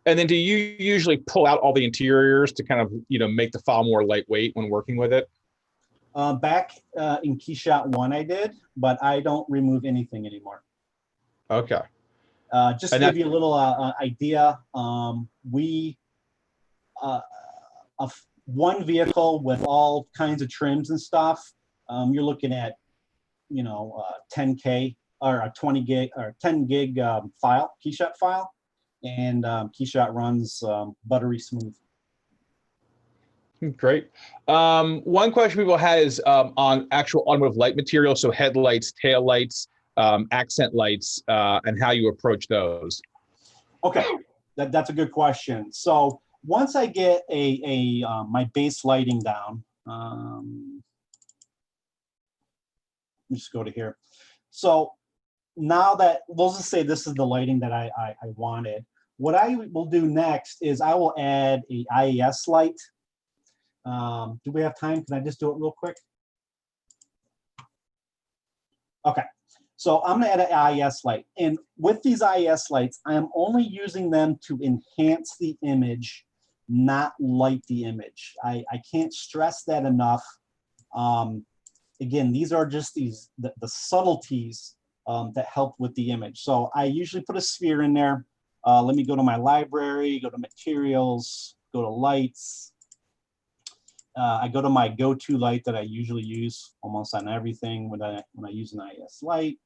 And then do you usually pull out all the interiors to kind of make the file more lightweight when working with it? Back in KeyShot 1 I did, but I don't remove anything anymore. Okay. Just to give you a little idea, one vehicle with all kinds of trims and stuff, you're looking at 10K or a 20 gig or 10 gig file, KeyShot file, and KeyShot runs buttery smooth. Great. One question people had is on actual automotive light material, so headlights, tail lights, accent lights, and how you approach those. Okay, that's a good question. So once I get my base lighting down, let me just go to here. So now that, we'll just say this is the lighting that I wanted. What I will do next is I will add a IES light. Do we have time? Can I just do it real quick? Okay, so I'm gonna add an IES light. And with these IES lights, I am only using them to enhance the image, not light the image. I can't stress that enough. Again, these are just the subtleties that help with the image. So I usually put a sphere in there. Let me go to my library, go to materials, go to lights. I go to my go-to light that I usually use almost on everything when I use an IS light.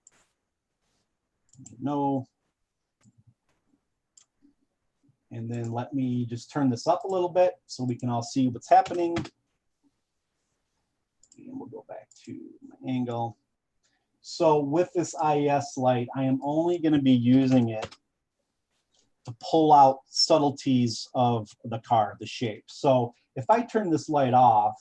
No. And then let me just turn this up a little bit so we can all see what's happening. And we'll go back to my angle. So with this IES light, I am only going to be using it to pull out subtleties of the car, the shape. So if I turn this light off,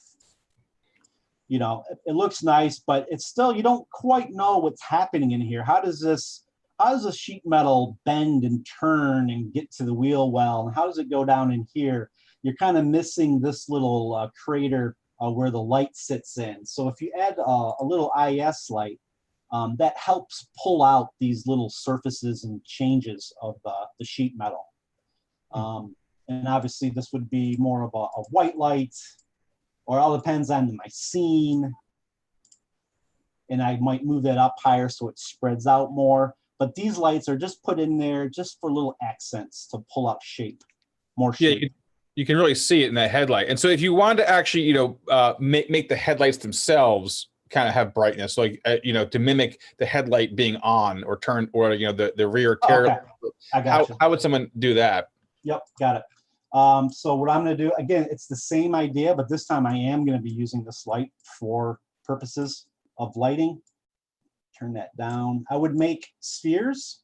it looks nice, but it's still, you don't quite know what's happening in here. How does the sheet metal bend and turn and get to the wheel well? And how does it go down in here? You're kind of missing this little crater where the light sits in. So if you add a little IES light, that helps pull out these little surfaces and changes of the sheet metal. And obviously this would be more of a white light, or it all depends on my scene. And I might move that up higher so it spreads out more. But these lights are just put in there just for little accents to pull out shape, more shape. Yeah, you can really see it in that headlight. And so if you wanted to actually, make the headlights themselves kind of have brightness, like you know, to mimic the headlight being on or turned, or you know, the rear Oh, tail. okay. I got you. How would someone do that? Yep, got it. So what I'm going to do, again, it's the same idea, but this time I am going to be using this light for purposes of lighting. Turn that down. I would make spheres.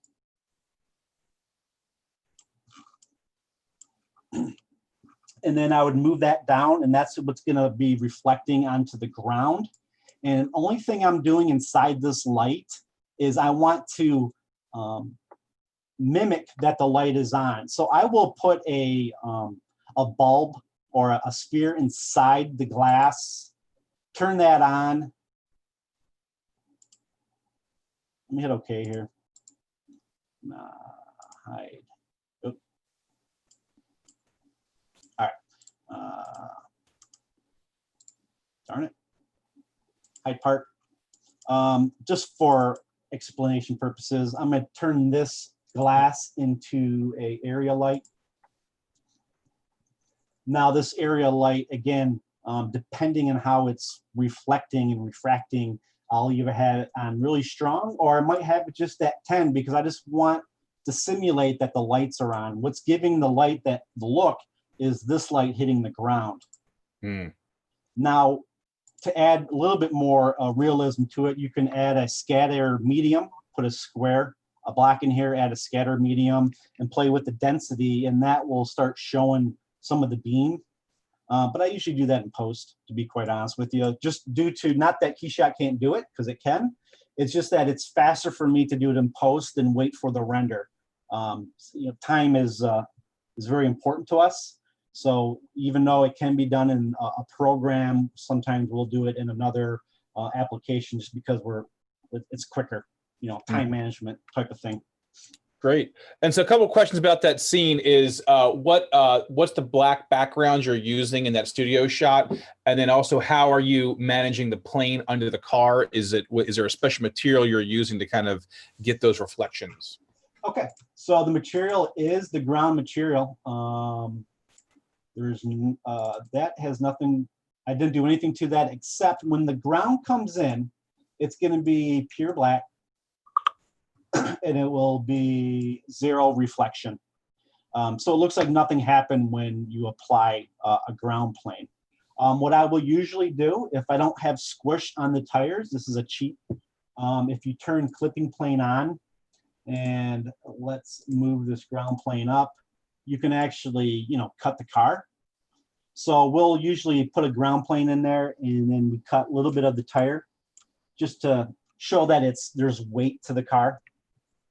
And then I would move that down, and that's what's going to be reflecting onto the ground. And the only thing I'm doing inside this light is I want to mimic that the light is on. So I will put a bulb or a sphere inside the glass, turn that on. Let me hit OK here. Hide. Oop. All right. Darn it. Hide part. Just for explanation purposes, I'm going to turn this glass into a area light. Now this area light, again, depending on how it's reflecting and refracting, I'll either have it on really strong, or I might have it just at 10, because I just want to simulate that the lights are on. What's giving the light the look is this light hitting the ground. Now, to add a little bit more realism to it, you can add a scatter medium, put a square, a block in here, add a scatter medium, and play with the density, and that will start showing some of the beam. But I usually do that in post, to be quite honest with you, just due to, not that KeyShot can't do it, because it can. It's just that it's faster for me to do it in post than wait for the render. You know, time is very important to us. So even though it can be done in a program, sometimes we'll do it in another application, just because it's quicker, you know, time management type of thing. Great. And so a couple of questions about that scene is what's the black background you're using in that studio shot? And then also, how are you managing the plane under the car? Is there a special material you're using to kind of get those reflections? Okay, so the material is the ground material. That has nothing, I didn't do anything to that, except when the ground comes in, it's going to be pure black. And it will be zero reflection. So it looks like nothing happened when you apply a ground plane. What I will usually do, if I don't have squish on the tires, this is a cheat. If you turn clipping plane on, and let's move this ground plane up, you can actually, you know, cut the car. So we'll usually put a ground plane in there, and then we cut a little bit of the tire, just to show that there's weight to the car.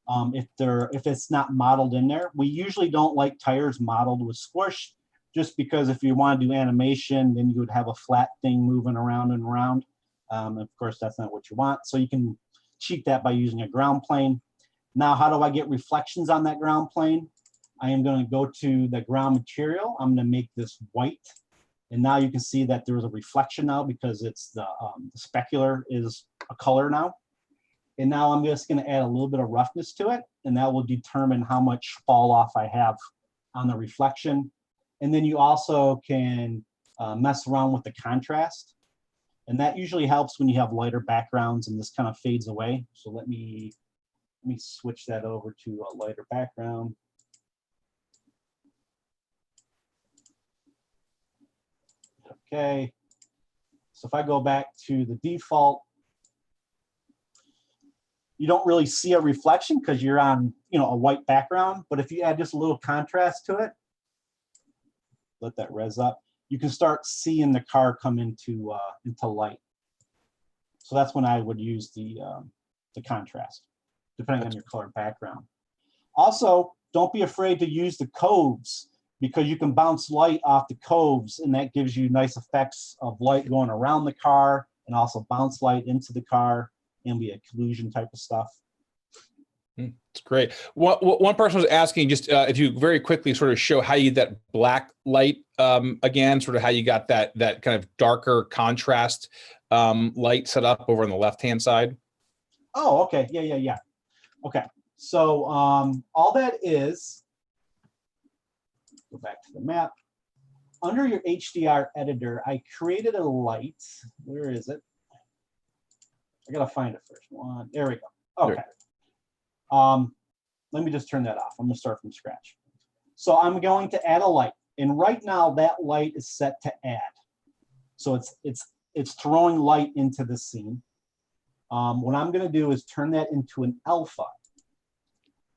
If it's not modeled in there, we usually don't like tires modeled with squish, just because if you want to do animation, then you would have a flat thing moving around and around. Of course, that's not what you want. So you can cheat that by using a ground plane. Now, how do I get reflections on that ground plane? I am going to go to the ground material. I'm going to make this white. And now you can see that there's a reflection now, because it's the specular is a color now. And now I'm just going to add a little bit of roughness to it, and that will determine how much fall off I have on the reflection. And then you also can mess around with the contrast. And that usually helps when you have lighter backgrounds and this kind of fades away. So let me switch that over to a lighter background. Okay. So if I go back to the default, you don't really see a reflection because you're on, you know, a white background. But if you add just a little contrast to it, let that res up, you can start seeing the car come into light. So that's when I would use the contrast, depending on your color background. Also, don't be afraid to use the coves, because you can bounce light off the coves, and that gives you nice effects of light going around the car, and also bounce light into the car, and be a collusion type of stuff. It's great. One person was asking, just if you very quickly sort of show how you get that black light again, sort of how you got that kind of darker contrast light set up over on the left-hand side. Oh, okay. Yeah. Okay. So all that is, go back to the map. Under your HDR editor, I created a light. Where is it? I gotta find it first. One, there we go. Okay. Let me just turn that off. I'm gonna start from scratch. So I'm going to add a light, and right now that light is set to add. So it's throwing light into the scene. What I'm gonna do is turn that into an alpha.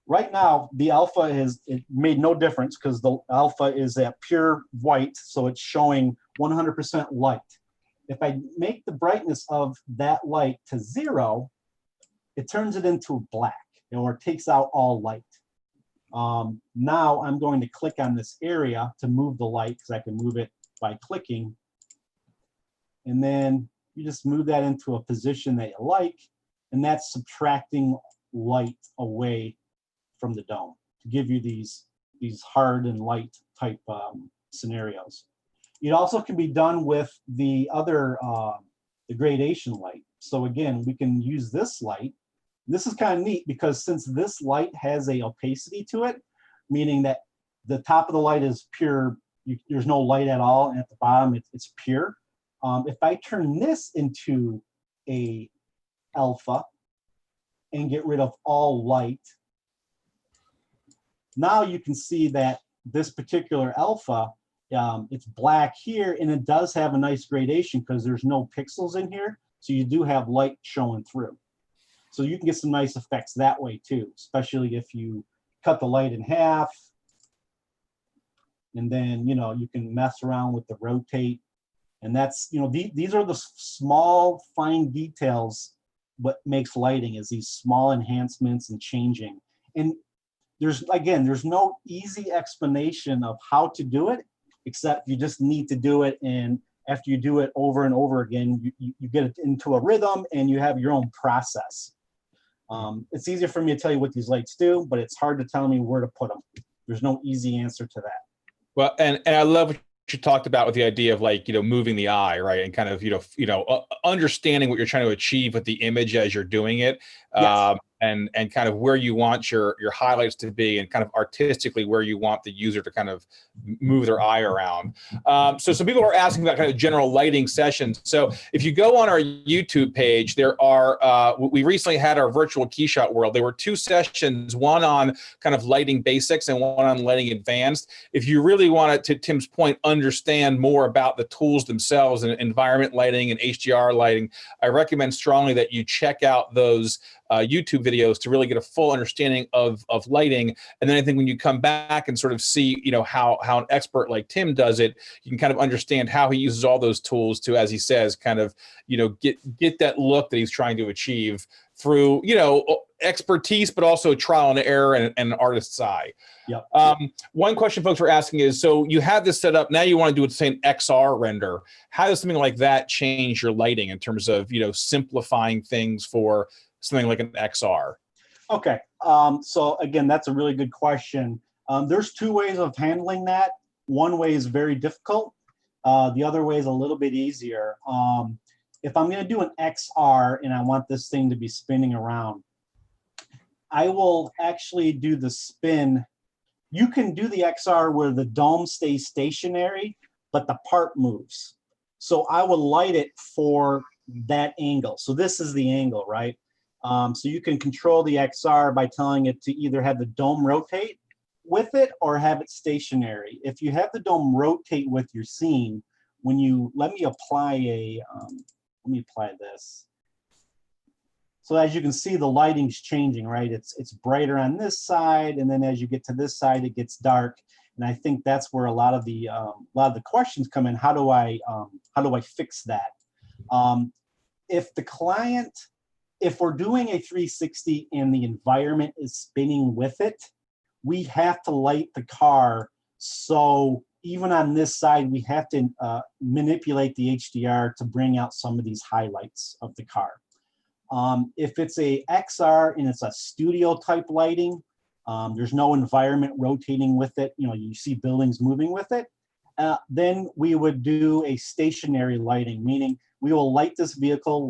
Right now, the alpha it made no difference because the alpha is at pure white, so it's showing 100% light. If I make the brightness of that light to 0, it turns it into black, or it takes out all light. Now I'm going to click on this area to move the light, because I can move it by clicking. And then you just move that into a position that you like, and that's subtracting light away from the dome to give you these hard and light type scenarios. It also can be done with the other the gradation light. So again, we can use this light. This is kind of neat because since this light has a opacity to it, meaning that the top of the light is pure, there's no light at all, and at the bottom it's pure. If I turn this into a alpha and get rid of all light, now you can see that this particular alpha, it's black here, and it does have a nice gradation because there's no pixels in here, so you do have light showing through. So you can get some nice effects that way too, especially if you cut the light in half, and then you can mess around with the rotate. And that's, these are the small, fine details. What makes lighting is these small enhancements and changing. And there's no easy explanation of how to do it, except you just need to do it. And after you do it over and over again, you get it into a rhythm and you have your own process. It's easier for me to tell you what these lights do, but it's hard to tell me where to put them. There's no easy answer to that. Well, and I love what you talked about with the idea of moving the eye, right, and kind of understanding what you're trying to achieve with the image as you're doing it. Yes. And kind of where you want your highlights to be, and kind of artistically where you want the user to kind of move their eye around. So some people are asking about kind of general lighting sessions. So if you go on our YouTube page, there are, we recently had our virtual KeyShot World. There were 2 sessions, one on kind of lighting basics and one on lighting advanced. If you really want to Tim's point, understand more about the tools themselves and environment lighting and HDR lighting, I recommend strongly that you check out those YouTube videos to really get a full understanding of lighting. And then I think when you come back and sort of see, how an expert like Tim does it, you can kind of understand how he uses all those tools to, as he says, kind of, get that look that he's trying to achieve through, expertise, but also trial and error and an artist's eye. Yep. One question folks were asking is, so you have this set up, now you want to do it saying XR render. How does something like that change your lighting in terms of, simplifying things for something like an XR? Okay, so again, that's a really good question. There's 2 ways of handling that. One way is very difficult. The other way is a little bit easier. If I'm going to do an XR and I want this thing to be spinning around, I will actually do the spin. You can do the XR where the dome stays stationary, but the part moves. So I will light it for that angle. So this is the angle, right? So you can control the XR by telling it to either have the dome rotate with it or have it stationary. If you have the dome rotate with your scene, let me apply this. So as you can see, the lighting's changing, right? It's brighter on this side, and then as you get to this side, it gets dark. And I think that's where a lot of the questions come in. How do I fix that? If we're doing a 360 and the environment is spinning with it, we have to light the car. So even on this side, we have to manipulate the HDR to bring out some of these highlights of the car. If it's a XR and it's a studio type lighting, there's no environment rotating with it, you see buildings moving with it, then we would do a stationary lighting, meaning we will light this vehicle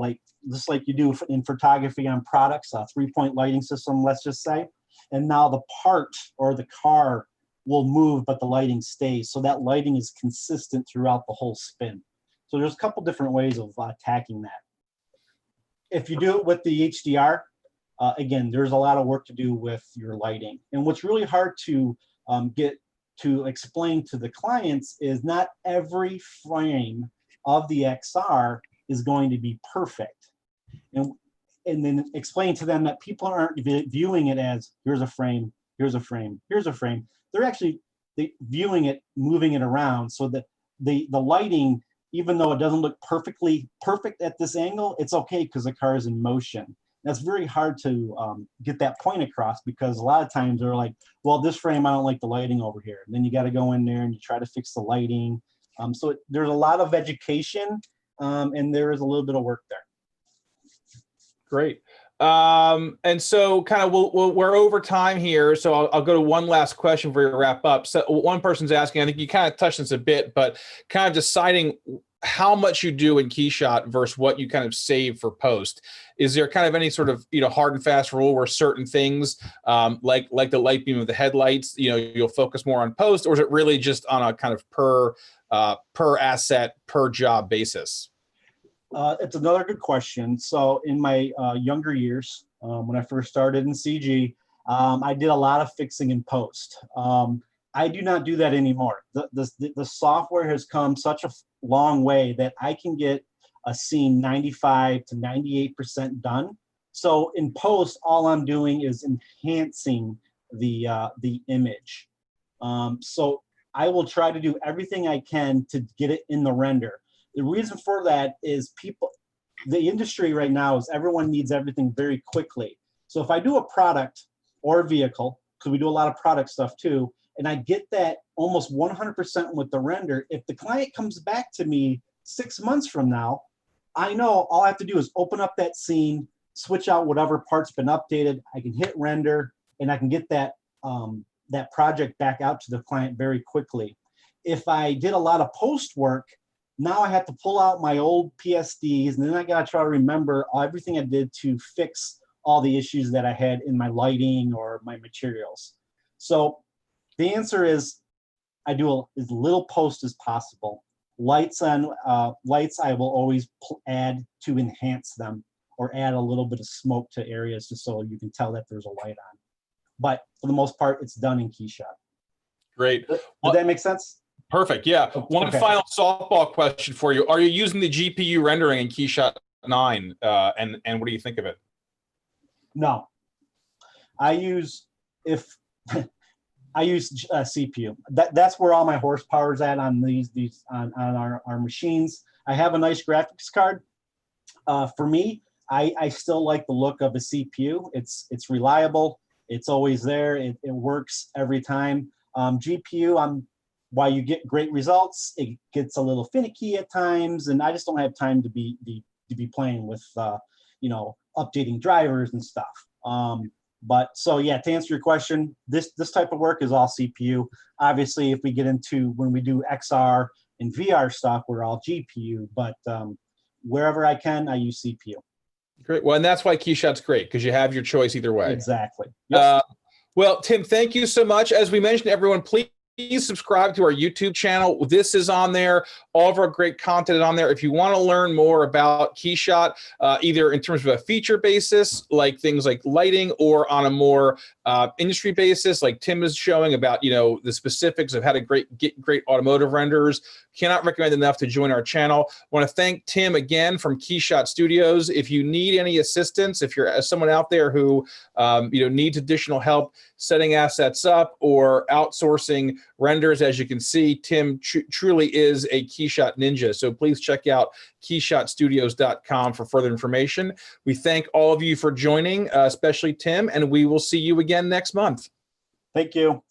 just like you do in photography on products, a 3-point lighting system, let's just say. And now the part or the car will move, but the lighting stays. So that lighting is consistent throughout the whole spin. So there's a couple different ways of attacking that. if you do it with the HDR, again, there's a lot of work to do with your lighting. And what's really hard to get to explain to the clients is not every frame of the XR is going to be perfect. And then explain to them that people aren't viewing it as here's a frame, here's a frame, here's a frame. They're actually viewing it, moving it around, so that the lighting, even though it doesn't look perfect at this angle, it's okay because the car is in motion. That's very hard to get that point across, because a lot of times they're like, well, this frame, I don't like the lighting over here. And then you got to go in there and you try to fix the lighting. So there's a lot of education, and there is a little bit of work there. Great. And so kind of we're over time here. So I'll go to one last question for you to wrap up. So one person's asking, I think you kind of touched on this a bit, but kind of deciding how much you do in KeyShot versus what you kind of save for post. Is there kind of any sort of, hard and fast rule where certain things, like the light beam of the headlights, you'll focus more on post, or is it really just on a kind of per asset, per job basis? It's another good question. So in my younger years, when I first started in CG, I did a lot of fixing in post. I do not do that anymore. The software has come such a long way that I can get a scene 95 to 98% done. So in post, all I'm doing is enhancing the image. So I will try to do everything I can to get it in the render. The reason for that is the industry right now is everyone needs everything very quickly. So if I do a product or a vehicle, because we do a lot of product stuff too, and I get that almost 100% with the render, if the client comes back to me 6 months from now, I know all I have to do is open up that scene, switch out whatever part's been updated, I can hit render, and I can get that project back out to the client very quickly. If I did a lot of post work, now I have to pull out my old PSDs, and then I got to try to remember everything I did to fix all the issues that I had in my lighting or my materials. So the answer is I do as little post as possible. Lights I will always add to enhance them, or add a little bit of smoke to areas just so you can tell that there's a light on. But for the most part, it's done in KeyShot. Great. Did that make sense? Perfect. Yeah. One final softball question for you. Are you using the GPU rendering in KeyShot 9? And what do you think of it? No. I use CPU. That's where all my horsepower is at on on our machines. I have a nice graphics card. For me, I still like the look of a CPU. It's reliable. It's always there. It works every time. GPU, while you get great results, it gets a little finicky at times, and I just don't have time to be playing with updating drivers and stuff. But so yeah, to answer your question, this type of work is all CPU. Obviously, if we get into when we do XR and VR stuff, we're all GPU. But wherever I can, I use CPU. Great. Well, and that's why KeyShot's great, because you have your choice either way. Exactly. Yep. Well, Tim, thank you so much. As we mentioned, everyone, please subscribe to our YouTube channel. This is on there. All of our great content is on there. If you want to learn more about KeyShot, either in terms of a feature basis, like things like lighting, or on a more industry basis, like Tim is showing about, the specifics of how to get great automotive renders, cannot recommend enough to join our channel. I want to thank Tim again from KeyShot Studios. If you need any assistance, if you're someone out there who needs additional help setting assets up or outsourcing renders, as you can see, Tim truly is a KeyShot ninja. So please check out KeyShotStudios.com for further information. We thank all of you for joining, especially Tim, and we will see you again next month. Thank you.